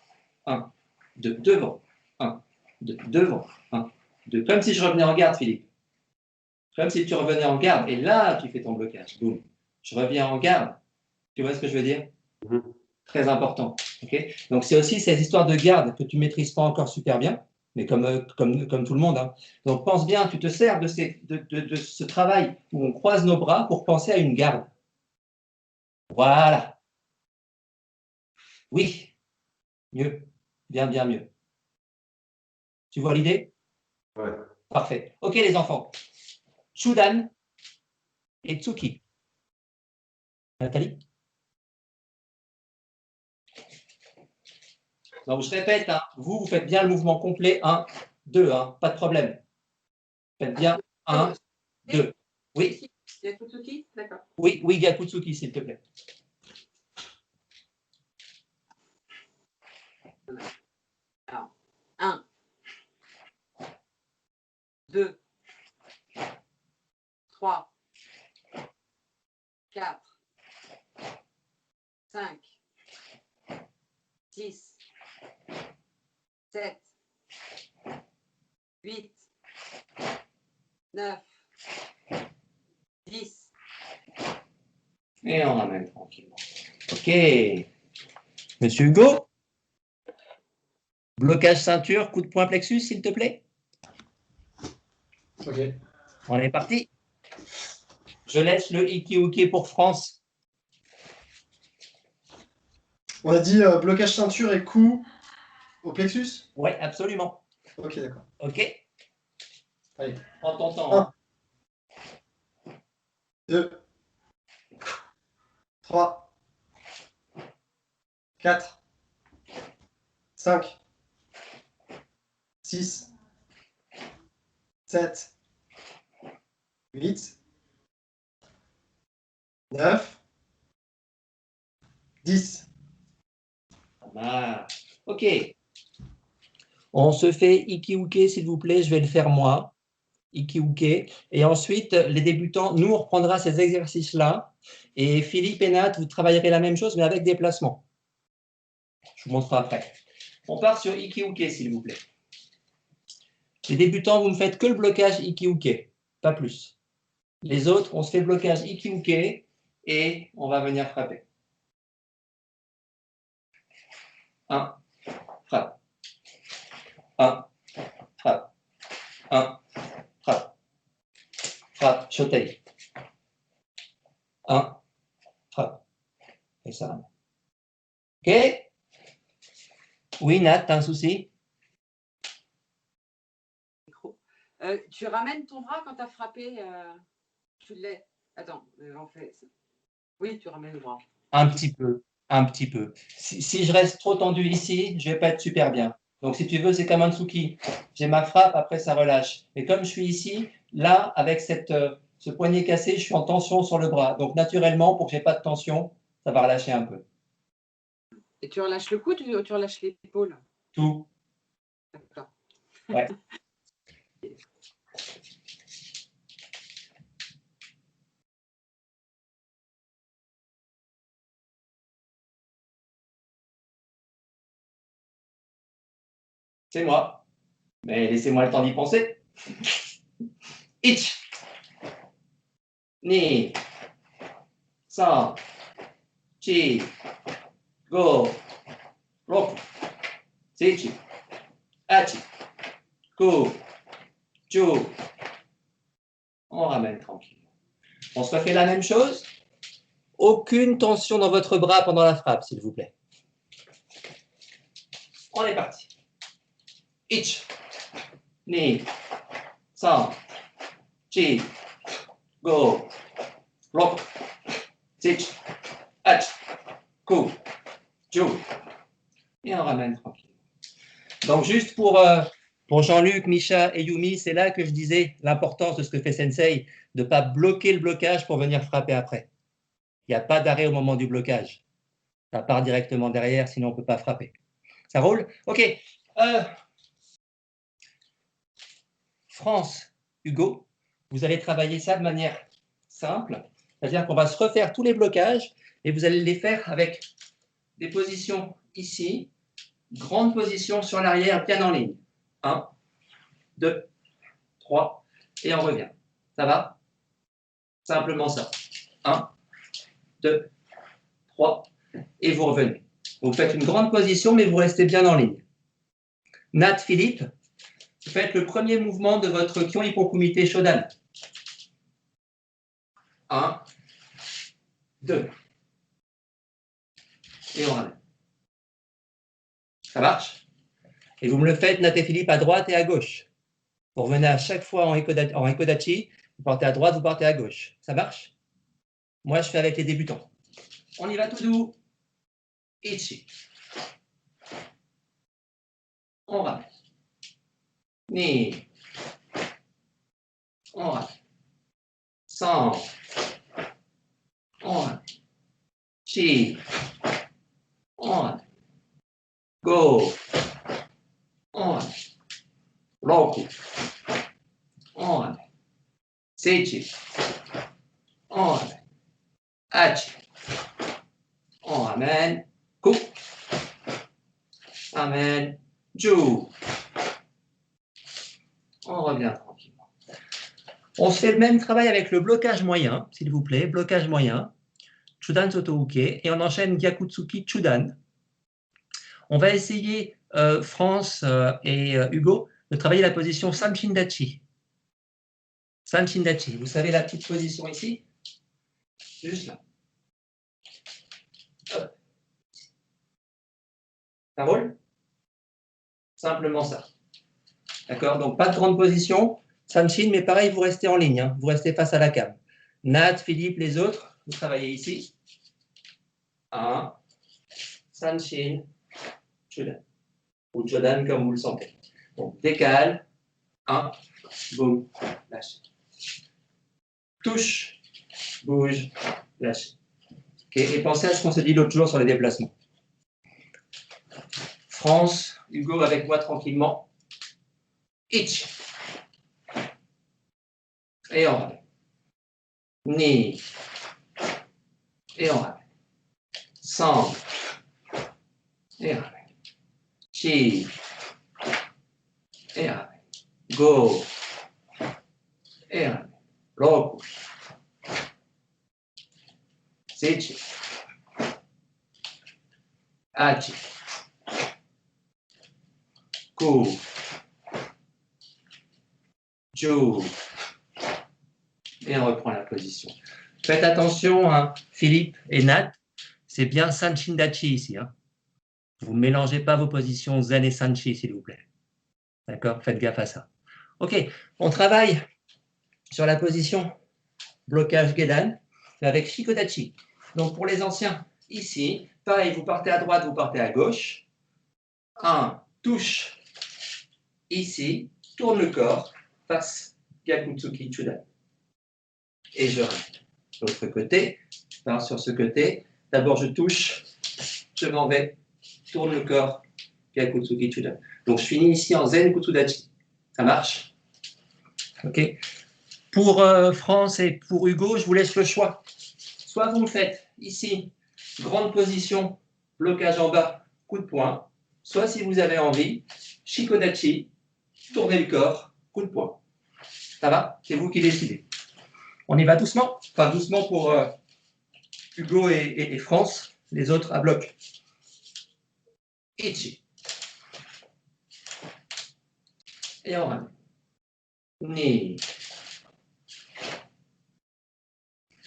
1, 2, devant. 1, 2, devant. 1, 2. Comme si je revenais en garde, Philippe. Comme si tu revenais en garde. Et là, tu fais ton blocage. Boum. Je reviens en garde. Tu vois ce que je veux dire? Très important. Okay, donc, c'est aussi ces histoires de garde que tu ne maîtrises pas encore super bien, mais comme tout le monde. Hein. Donc, pense bien, tu te sers de ce travail où on croise nos bras pour penser à une garde. Voilà. Oui. Mieux. Bien, bien mieux. Tu vois l'idée? Ouais. Parfait. OK, les enfants. Shudan et Tsuki. Nathalie? Donc, je répète, hein, vous faites bien le mouvement complet. 1, 2, hein, pas de problème. Faites bien 1, 2. Oui, Yakutsuki, d'accord. oui, oui, Gakutsuki, s'il te plaît. Alors, 1, 2, 3, 4, 5, 6, 7, 8, 9, 10. Et on ramène tranquillement. OK. Monsieur Hugo? Blocage ceinture, coup de poing plexus, s'il te plaît. Ok. On est parti. Je laisse le iki-uki pour France. On a dit blocage ceinture et coup au plexus? Oui, absolument. Ok, d'accord. OK? Allez. Prends ton temps. Hein. 2, 3, 4, 5, 6, 7, 8, 9, 10. Ah, OK. On se fait iki-uke, s'il vous plaît. Je vais le faire moi. Iki-uke. Et ensuite, les débutants, nous, on reprendra ces exercices-là. Et Philippe et Nat, vous travaillerez la même chose, mais avec des placements. Je vous montrerai après. On part sur iki-uke, s'il vous plaît. Les débutants, vous ne faites que le blocage iki-uke, pas plus. Les autres, on se fait blocage iki-uke et on va venir frapper. 1, frappe. 1, frappe. 1, frappe. Frappe, shotei. 1, frappe. Et ça va. OK? Oui, Nat, t'as un souci? Tu ramènes ton bras quand tu as frappé. Tu l'as. Attends, on fait ça. Oui, tu ramènes le bras. Un petit peu, un petit peu. Si je reste trop tendu ici, je ne vais pas être super bien. Donc, si tu veux, c'est comme un tsuki. J'ai ma frappe, après ça relâche. Et comme je suis ici, là, avec ce poignet cassé, je suis en tension sur le bras. Donc, naturellement, pour que je n'ai pas de tension, ça va relâcher un peu. Et tu relâches le coude ou tu relâches l'épaule? Tout. D'accord. Ouais. C'est moi. Mais laissez-moi le temps d'y penser. Ich. Ni. San. Chi. Go. Roku. Sechi. Hachi. Ku. Chu. On ramène tranquille. On se refait la même chose. Aucune tension dans votre bras pendant la frappe, s'il vous plaît. On est parti. Ich. Ni. San. Chi. Go. Roku. Sechi. Hachi. Ku. Chu. Et on ramène tranquille. Donc, juste pour Jean-Luc, Misha et Yumi, c'est là que je disais l'importance de ce que fait Sensei, de ne pas bloquer le blocage pour venir frapper après. Il n'y a pas d'arrêt au moment du blocage. Ça part directement derrière, sinon on ne peut pas frapper. Ça roule? OK. France, Hugo, vous allez travailler ça de manière simple. C'est-à-dire qu'on va se refaire tous les blocages et vous allez les faire avec des positions ici, grande position sur l'arrière, bien en ligne. 1, 2, 3, et on revient. Ça va? Simplement ça. 1, 2, 3, et vous revenez. Vous faites une grande position, mais vous restez bien en ligne. Nat, Philippe, vous faites le premier mouvement de votre Kyon Ippokumite Shodan. 1, 2. Et on ramène. Ça marche? Et vous me le faites, Nat et Philippe, à droite et à gauche. Vous revenez à chaque fois en Hikodachi, vous partez à droite, vous partez à gauche. Ça marche? Moi, je fais avec les débutants. On y va tout doux. Ichi. On ramène. Ni. On ramène. San. On ramène. Chi. On ramène. Go. On ramène. Roku. On ramène. Seichi. On ramène. Hachi. On ramène. Ku. Ramène. Ju. On revient tranquillement. On se fait le même travail avec le blocage moyen, s'il vous plaît. Blocage moyen. Chudan Soto-uke. Et on enchaîne Gyakutsuki Chudan. On va essayer, France et Hugo, de travailler la position Sanshindachi. Sanshindachi. Vous savez la petite position ici? Juste là. Hop. Ça roule? Simplement ça. D'accord? Donc, pas de grande position. Sanshin, mais pareil, vous restez en ligne. Hein. Vous restez face à la cam. Nat, Philippe, les autres, vous travaillez ici. 1. Sanshin. Chudan. Ou Chodan, comme vous le sentez. Donc, décale. 1. Boum. Lâche. Touche. Bouge. Lâche. Okay. Et pensez à ce qu'on se dit l'autre jour sur les déplacements. France, Hugo avec moi tranquillement. Ich. Et on ramène. Ni. Et on ramène. San. Et on ramène. Chi. Et on ramène. Go. Et on ramène. Roku. Seichi. Hachi. Ku. Ju. Et on reprend la position. Faites attention, hein, Philippe et Nat, c'est bien Sanshindachi ici. Hein. Vous ne mélangez pas vos positions Zen et Sanchi, s'il vous plaît. D'accord? Faites gaffe à ça. OK, on travaille sur la position blocage Gedan avec Shikodachi. Donc pour les anciens, ici, pareil, vous partez à droite, vous partez à gauche. 1, touche. Ici, tourne le corps, face Gyakutsuki Chudan. Et je ramène. L'autre côté, je pars sur ce côté. D'abord, je touche, je m'en vais, tourne le corps, Gyakutsuki Chudan. Donc, je finis ici en Zen Kutsudachi. Ça marche? OK. Pour France et pour Hugo, je vous laisse le choix. Soit vous me faites ici, grande position, blocage en bas, coup de poing. Soit, si vous avez envie, Shikodachi, tournez le corps, coup de poing. Ça va? C'est vous qui décidez. On y va doucement? Enfin, doucement pour Hugo et France, les autres à bloc. Ichi. Et on ramène. Ni.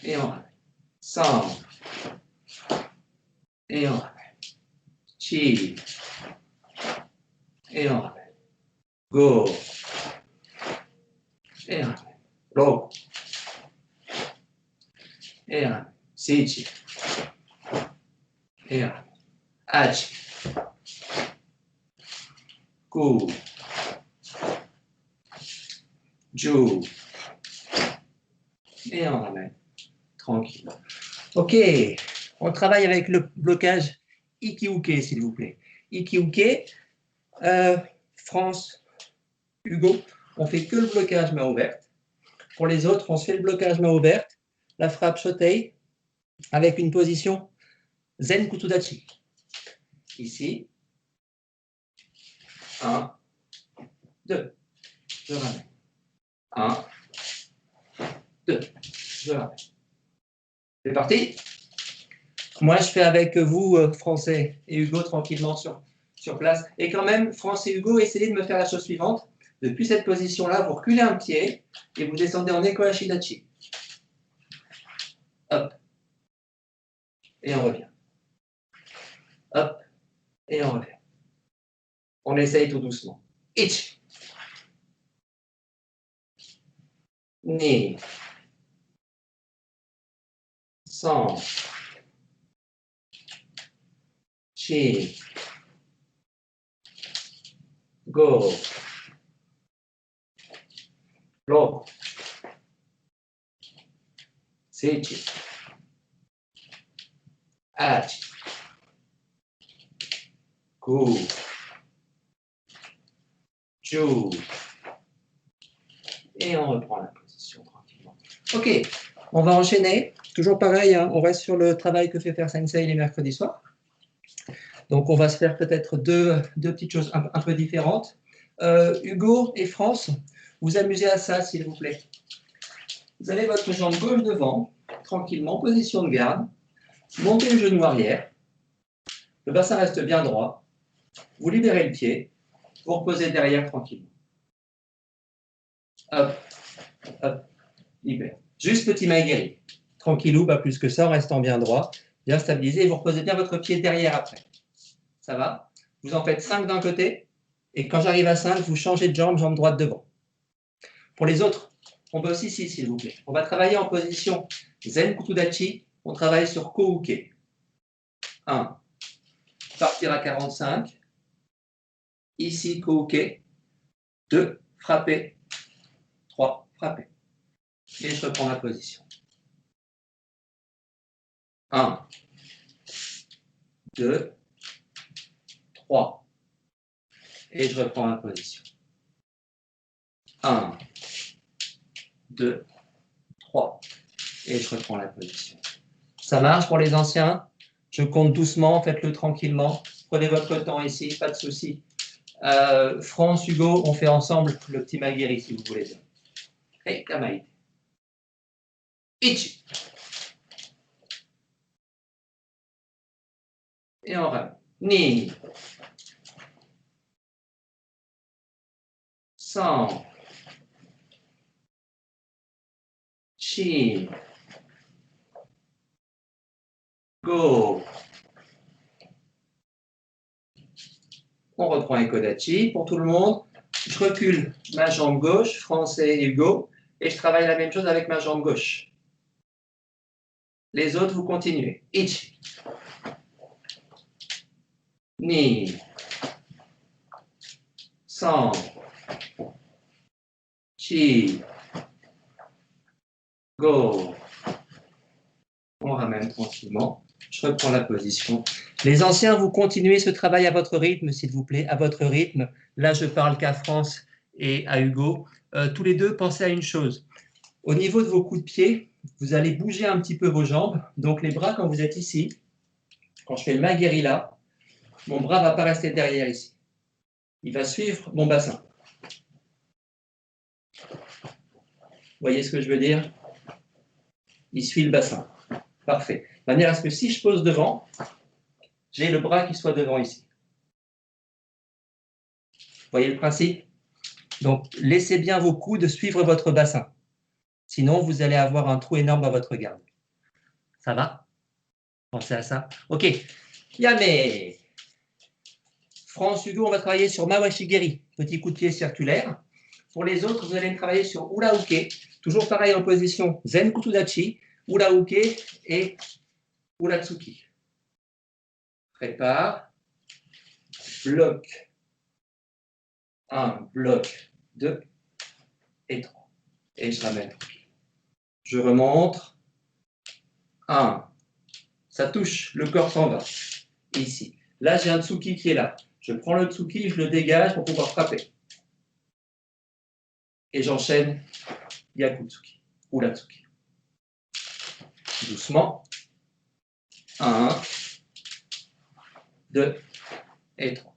Et on ramène. San. Et on ramène. Chi. Et on ramène. Go. Et on ramène. Roku. Et on ramène. Seichi. Et on ramène. Hachi. Ku. Ju. Et on ramène. Tranquille. OK. On travaille avec le blocage Ikiuke, s'il vous plaît. Ikiuke, France, Hugo, on fait que le blocage main ouverte. Pour les autres, on se fait le blocage main ouverte. la frappe Shotei avec une position Zen Kutudachi. Ici, 1, 2, je ramène. 1, 2, je ramène. C'est parti. Moi, je fais avec vous, Français et Hugo, tranquillement sur place. Et quand même, France et Hugo, essayez de me faire la chose suivante. Depuis cette position-là, vous reculez un pied et vous descendez en Eko Ashidachi. Hop. Et on revient. Hop. Et on revient. On essaye tout doucement. Ichi. Ni. San. Chi. Go. Ro. Seichi. Achi. Ku. Ju. Et on reprend la position tranquillement. Ok, on va enchaîner. Toujours pareil, hein, on reste sur le travail que fait faire Sensei les mercredis soirs. Donc on va se faire peut-être deux petites choses un peu différentes. Hugo et France, vous amusez à ça, s'il vous plaît. Vous avez votre jambe gauche devant, tranquillement, position de garde. Montez le genou arrière. Le bassin reste bien droit. Vous libérez le pied. Vous reposez derrière tranquillement. Hop, hop, libère. Juste petit maigiri. Tranquillou, pas plus que ça, en restant bien droit, bien stabilisé. Et vous reposez bien votre pied derrière après. Ça va? Vous en faites 5 d'un côté. Et quand j'arrive à 5, vous changez de jambe, jambe droite devant. Pour les autres, on bosse ici, s'il vous plaît. On va travailler en position Zen Kutudachi. On travaille sur Kouke. 1. Partir à 45. Ici, Kouke. 2. Frapper. 3. Frapper. Et je reprends la position. 1. 2. 3. Et je reprends la position. 1. 2. 3. Et je reprends la position. Ça marche pour les anciens? Je compte doucement, faites-le tranquillement. Prenez votre temps ici, pas de souci. France, Hugo, on fait ensemble le petit maguiri si vous voulez bien. Hey, Kamaï. Ichi. Et on ramène. Ni. San. Chi. Go. On reprend Ekodachi pour tout le monde. Je recule ma jambe gauche, Français et Hugo, et je travaille la même chose avec ma jambe gauche. Les autres, vous continuez. Ichi. Ni. San. Chi. Go. On ramène tranquillement. Je reprends la position. Les anciens, vous continuez ce travail à votre rythme, s'il vous plaît, à votre rythme. Là, je parle qu'à France et à Hugo. Tous les deux, pensez à une chose. Au niveau de vos coups de pied, vous allez bouger un petit peu vos jambes. Donc, les bras, quand vous êtes ici, quand je fais le maguiri là, mon bras ne va pas rester derrière ici. Il va suivre mon bassin. Vous voyez ce que je veux dire? Il suit le bassin. Parfait. De manière à ce que si je pose devant, j'ai le bras qui soit devant ici. Vous voyez le principe? Donc, laissez bien vos coudes suivre votre bassin. Sinon, vous allez avoir un trou énorme à votre garde. Ça va? Pensez à ça. OK. Yame. France, Hugo, on va travailler sur Mawashigeri. Petit coup de pied circulaire. Pour les autres, vous allez travailler sur Ura-uke. Toujours pareil en position Zen Kutudachi, Ura-uke et Uratsuki. Prépare. Bloc. 1, bloc 2 et 3. Et je ramène. Je remonte. 1. Ça touche, le corps s'en va. Ici. Là, j'ai un tsuki qui est là. Je prends le tsuki, je le dégage pour pouvoir frapper. Et j'enchaîne Yakutsuki ou l'Atsuki. doucement. 1, 2 et 3.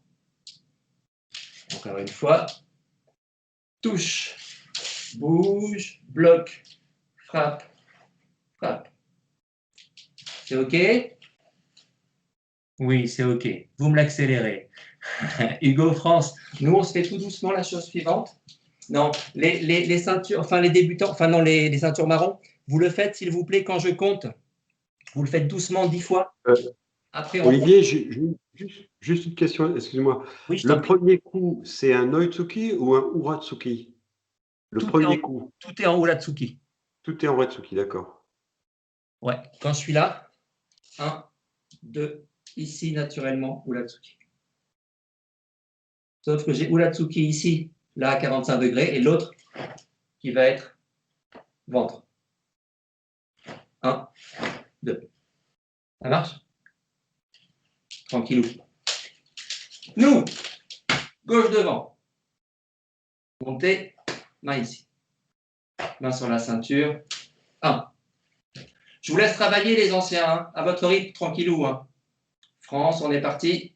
Encore une fois. Touche, bouge, bloque, frappe, frappe. C'est OK? Oui, c'est OK. Vous me l'accélérez. Hugo, France, nous, on se fait tout doucement la chose suivante. Non, les ceintures, enfin les débutants, enfin non, les ceintures marron, vous le faites, s'il vous plaît, quand je compte. Vous le faites doucement 10 fois. Après, on... Olivier, juste une question, excuse-moi. Oui, je Le t'en prie. premier coup, c'est un Oitsuki ou un Uratsuki? Le premier coup, Tout est en Uratsuki. tout est en Uratsuki, d'accord. Ouais, quand je suis là, 1, 2, ici, naturellement, Uratsuki. Sauf que j'ai Uratsuki ici, là, à 45 degrés, et l'autre qui va être ventre. 1, 2. Ça marche? Tranquillou. Nous, gauche devant. Montez, main ici. Main sur la ceinture. 1. Je vous laisse travailler les anciens, hein, à votre rythme, tranquillou. Hein. France, on est parti.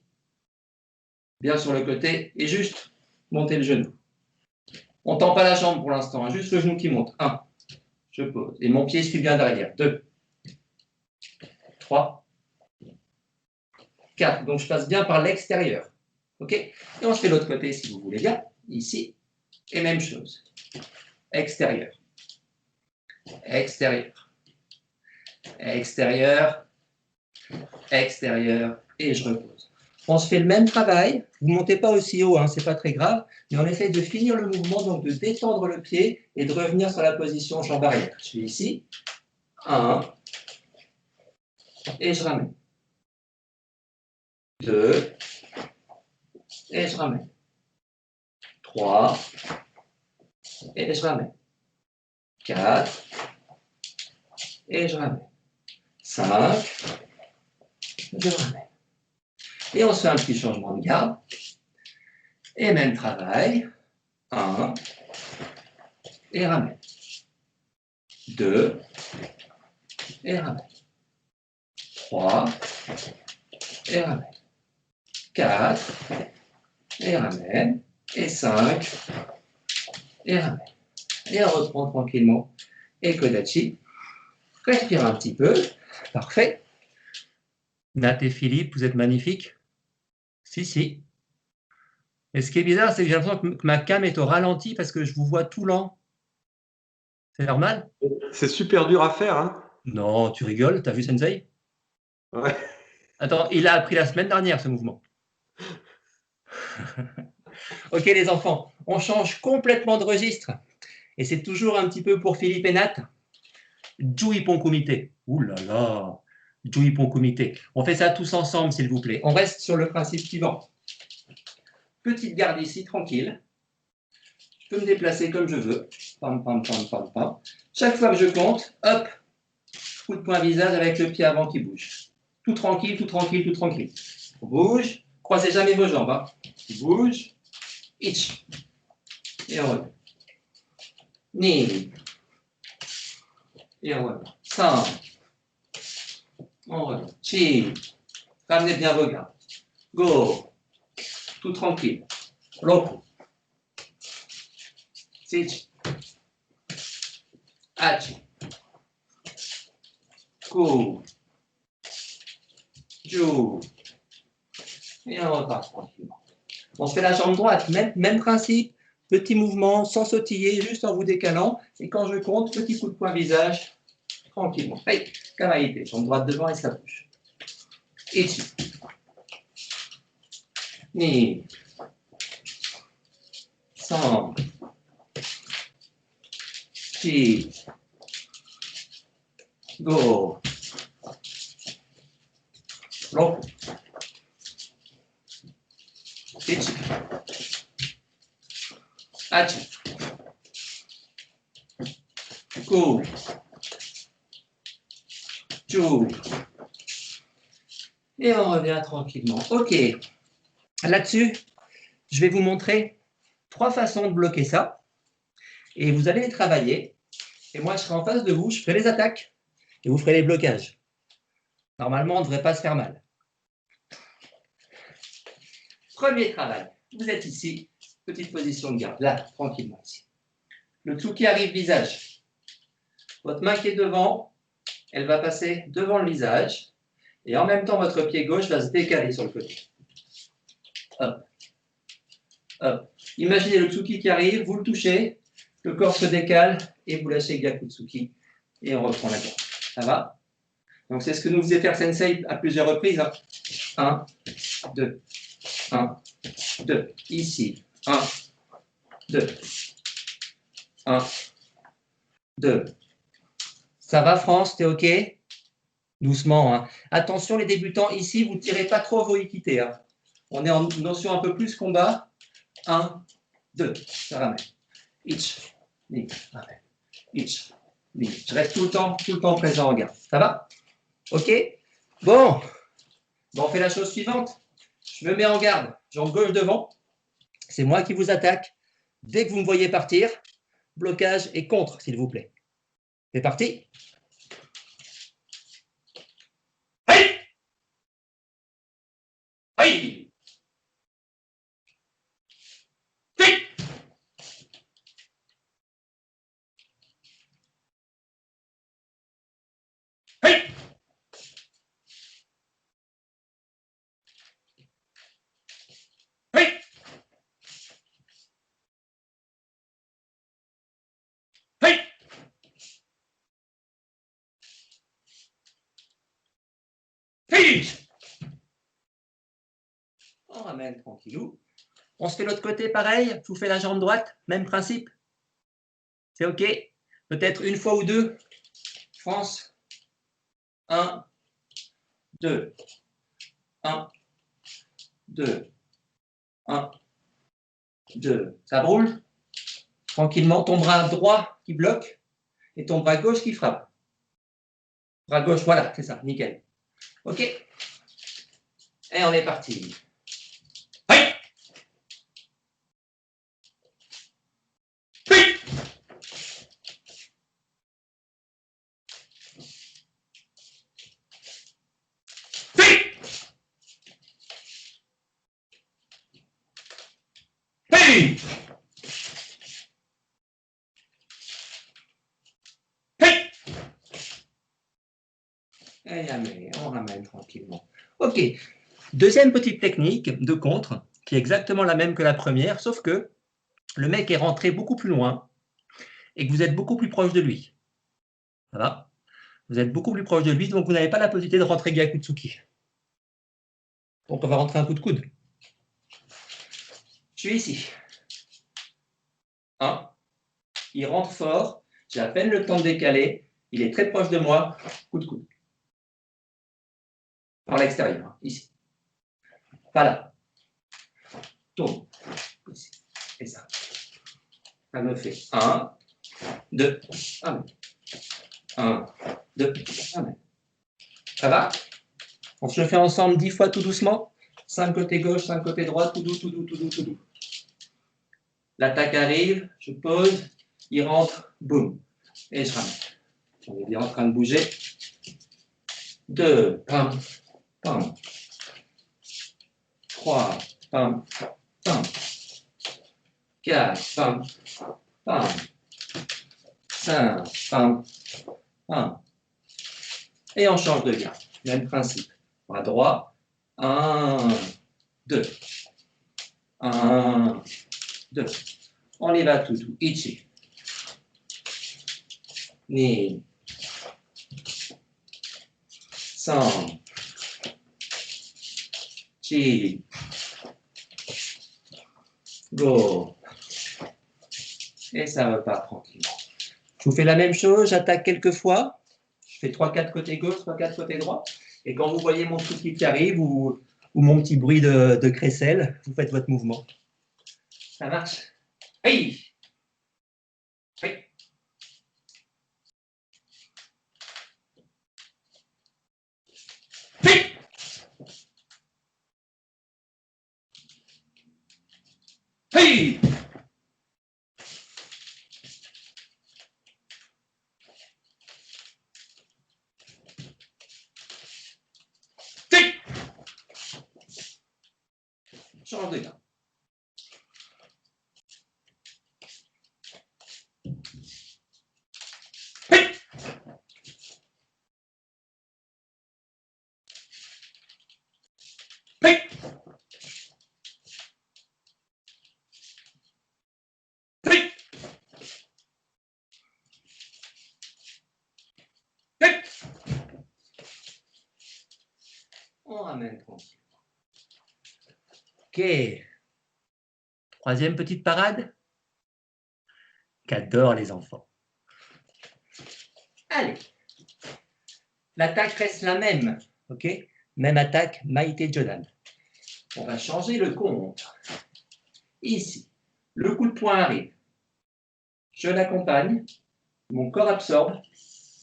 Bien sur le côté. Et juste, montez le genou. On ne tend pas la jambe pour l'instant, hein, juste le genou qui monte. 1. Je pose. Et mon pied suit bien derrière. 2. 3. 4. Donc, je passe bien par l'extérieur. OK? Et on se fait l'autre côté, si vous voulez bien. Ici. Et même chose. Extérieur. Extérieur. Extérieur. Extérieur. Et je repose. On se fait le même travail. Vous ne montez pas aussi haut, hein, ce n'est pas très grave. Mais on essaie de finir le mouvement, donc de détendre le pied et de revenir sur la position jambe arrière. Je suis ici. 1. Et je ramène. 2. Et je ramène. 3. Et je ramène. 4. Et je ramène. 5. Je ramène. Et on se fait un petit changement de garde. Et même travail. 1. Et ramène. 2. Et ramène. 3. Et ramène. 4. Et ramène. Et 5. Et ramène. Et on reprend tranquillement. Et Kodachi. Respire un petit peu. Parfait. Nat et Philippe, vous êtes magnifiques. Si, si. Et ce qui est bizarre, c'est que j'ai l'impression que ma cam est au ralenti parce que je vous vois tout lent. C'est normal? C'est super dur à faire, hein? Non, tu rigoles, t'as vu Sensei? Ouais. Attends, il a appris la semaine dernière ce mouvement. Ok les enfants, on change complètement de registre. Et c'est toujours un petit peu pour Philippe et Nat. Juipon Kumite. Ouh là là. Juipon Kumite. On fait ça tous ensemble, s'il vous plaît. On reste sur le principe suivant. Petite garde ici, tranquille. Je peux me déplacer comme je veux. Pam, pam, pam, pam, pam. Chaque fois que je compte, hop, coup de poing visage avec le pied avant qui bouge. Tout tranquille, tout tranquille, tout tranquille. On bouge. Croisez jamais vos jambes. Hein. Bouge. Itch. Et on revient. Ni. Et on revient. 5. On revient. Chi. Ramenez bien vos gardes. Go. Tout tranquille. Roku. Sich. Hachi. Ku. Ju. Et on repart tranquillement. On se fait la jambe droite, même principe. Petit mouvement, sans sautiller, juste en vous décalant. Et quand je compte, petit coup de poing visage, tranquillement. Hey, kamaïté, jambe droite devant et ça bouge. Ichi. Ni. 100. Chi. Go. Roku. Ichi. Hachi. Ku. Ju. Et on revient tranquillement. OK. Là-dessus, je vais vous montrer 3 façons de bloquer ça. Et vous allez les travailler. Et moi, je serai en face de vous, je ferai les attaques. et vous ferez les blocages. Normalement, on ne devrait pas se faire mal. Premier travail. Vous êtes ici, petite position de garde, là, tranquillement ici. Le Tsuki arrive visage. Votre main qui est devant, elle va passer devant le visage, et en même temps, votre pied gauche va se décaler sur le côté. Hop. Hop. Imaginez le Tsuki qui arrive, vous le touchez, le corps se décale, et vous lâchez Gyakutsuki, et on reprend la garde. Ça va? Donc c'est ce que nous faisait faire Sensei à plusieurs reprises. 1, 2, 1, 2. Ici. 1, 2, 1, 2. Ça va, France? T'es OK? Doucement. Hein. Attention, les débutants, ici, vous ne tirez pas trop vos équités. Hein. On est en notion un peu plus combat. 1, 2. Ça ramène. Ich, ni, ramène. Ich, ni. Je reste tout le temps présent en garde. Ça va? OK? Bon. On fait la chose suivante. Je me mets en garde. Jambe gauche devant. C'est moi qui vous attaque. Dès que vous me voyez partir, blocage et contre, s'il vous plaît. C'est parti. Hey! Hey! Hey! Hey! Hey! Hey! Hey! On ramène tranquillou. On se fait l'autre côté pareil. Je vous fais la jambe droite. Même principe. C'est OK. Peut-être une fois ou deux. France. 1, 2. 1, 2. 1, 2. Ça roule. Tranquillement. Ton bras droit qui bloque et ton bras gauche qui frappe. Bras gauche, voilà, c'est ça. Nickel. OK. Et on est parti. Hey! Hey! Hey! Hey! Hey! Et on ramène tranquillement. OK. Deuxième petite technique de contre, qui est exactement la même que la première, sauf que le mec est rentré beaucoup plus loin et que vous êtes beaucoup plus proche de lui. Voilà. Vous êtes beaucoup plus proche de lui, donc vous n'avez pas la possibilité de rentrer Gyakutsuki. Donc on va rentrer un coup de coude. Je suis ici. 1. Il rentre fort. J'ai à peine le temps de décaler. Il est très proche de moi. Coup de coude. Par l'extérieur, hein, ici. Pas là. Tourne. Ici. Et ça. Ça me fait 1, 2, 1. 1, 2, 1. Ça va? On se le fait ensemble 10 fois tout doucement. 5 côté gauche, 5 côté droit, tout doux, tout doux, tout doux, tout doux. L'attaque arrive, je pose, il rentre, boum. Et je ramène. On est bien en train de bouger. 2, pam, pam. 3, pam, pam. 4, pam, pam. 5, pam, pam. Et on change de garde. Même principe. Bras droit. 1, 2. 1, 2. On y va tout doux. Ichi. Ni. 100. Chi. Go. Et ça repart tranquillement. Je vous fais la même chose, j'attaque quelques fois. Je fais 3-4 côté gauche, 3-4 côté droit. Et quand vous voyez mon truc qui arrive ou mon petit bruit de crécelle, vous faites votre mouvement. Ça marche? Hey! Hey! Hey! Hey! change de gain. On ramène tranquille. Ok. Troisième petite parade. Qu'adorent les enfants. Allez. L'attaque reste la même. Ok. Même attaque, Maïté Jonan. On va changer le compte. Ici, le coup de poing arrive. Je l'accompagne. Mon corps absorbe.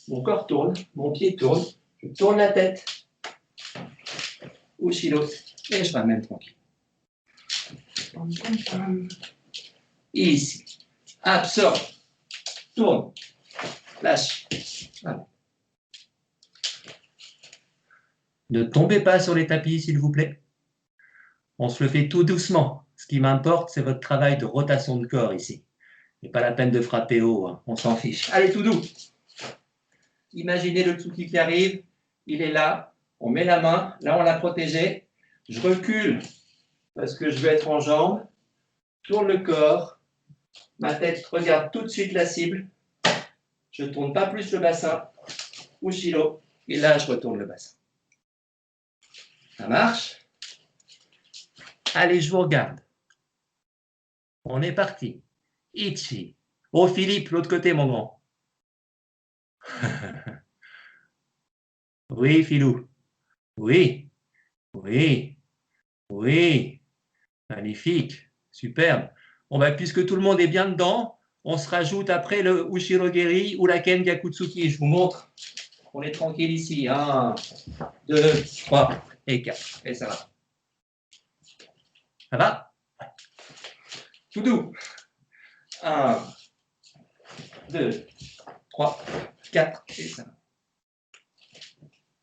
Mon corps tourne. Mon pied tourne. Je tourne la tête. Ushiro. Et je ramène tranquille. Ici. Absorbe. Tourne. Lâche. Voilà. Ne tombez pas sur les tapis, s'il vous plaît. On se le fait tout doucement. Ce qui m'importe, c'est votre travail de rotation de corps ici. Et pas la peine de frapper haut, hein. On s'en fiche. Allez, tout doux. Imaginez le Tsuki qui arrive. Il est là. On met la main. Là, on l'a protégé. Je recule parce que je veux être en jambe. Tourne le corps. Ma tête regarde tout de suite la cible. Je ne tourne pas plus le bassin. Ushiro. Et là, je retourne le bassin. Ça marche? Allez, je vous regarde. On est parti. Ichi. Oh, Philippe, l'autre côté, mon grand. Oui, Philou. Oui. Oui. Oui. Magnifique. Superbe. Bon, bah, puisque tout le monde est bien dedans, on se rajoute après le Ushirogeri ou la Ken Gyakutsuki. Je vous montre. On est tranquille ici. 1, 2, 3 et 4. Et ça va. Ça va? Tout doux. 1, 2, 3, 4 et ça va.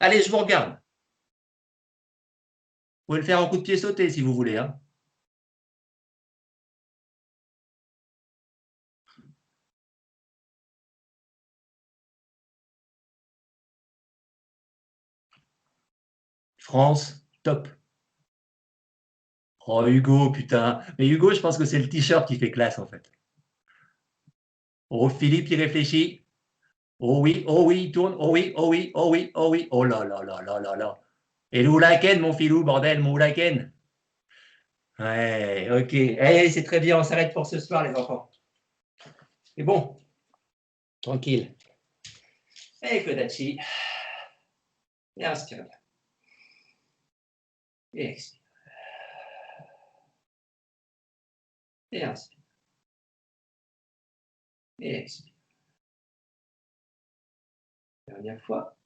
Allez, je vous regarde. Vous pouvez le faire en coup de pied sauté si vous voulez, hein. France, top. Oh, Hugo, putain. Mais Hugo, je pense que c'est le t-shirt qui fait classe, en fait. Oh, Philippe, il réfléchit. Oh oui, il tourne. Oh oui, oh oui, oh oui, oh oui. Oh là là là là là là. Et le Oulaken, mon filou, bordel, mon Oulaken. Ouais, ok. Allez, c'est très bien, on s'arrête pour ce soir, les enfants. C'est bon. Tranquille. Et Kodachi. Et inspire bien. Et expire. Et inspire. Et expire. Dernière fois.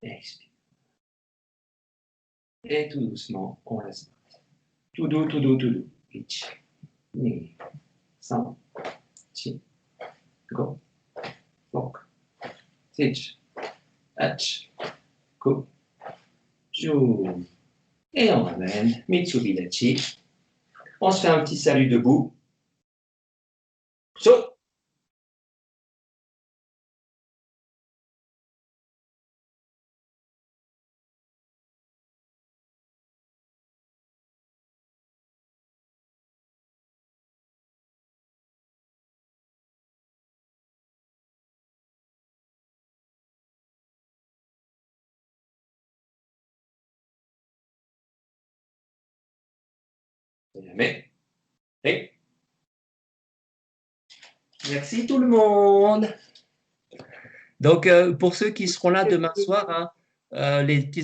Et expire. Et tout doucement, on laisse partir. Tout doux, tout doux, tout doux. Ichi. Ni. 3. Chi. Go. Bok. Seichi. Hachi. Ko. Ju. Et on ramène. Mitsubidachi. On se fait un petit salut debout. Saut. Mais. Et. Merci tout le monde. Donc, pour ceux qui seront là demain soir, hein, les petits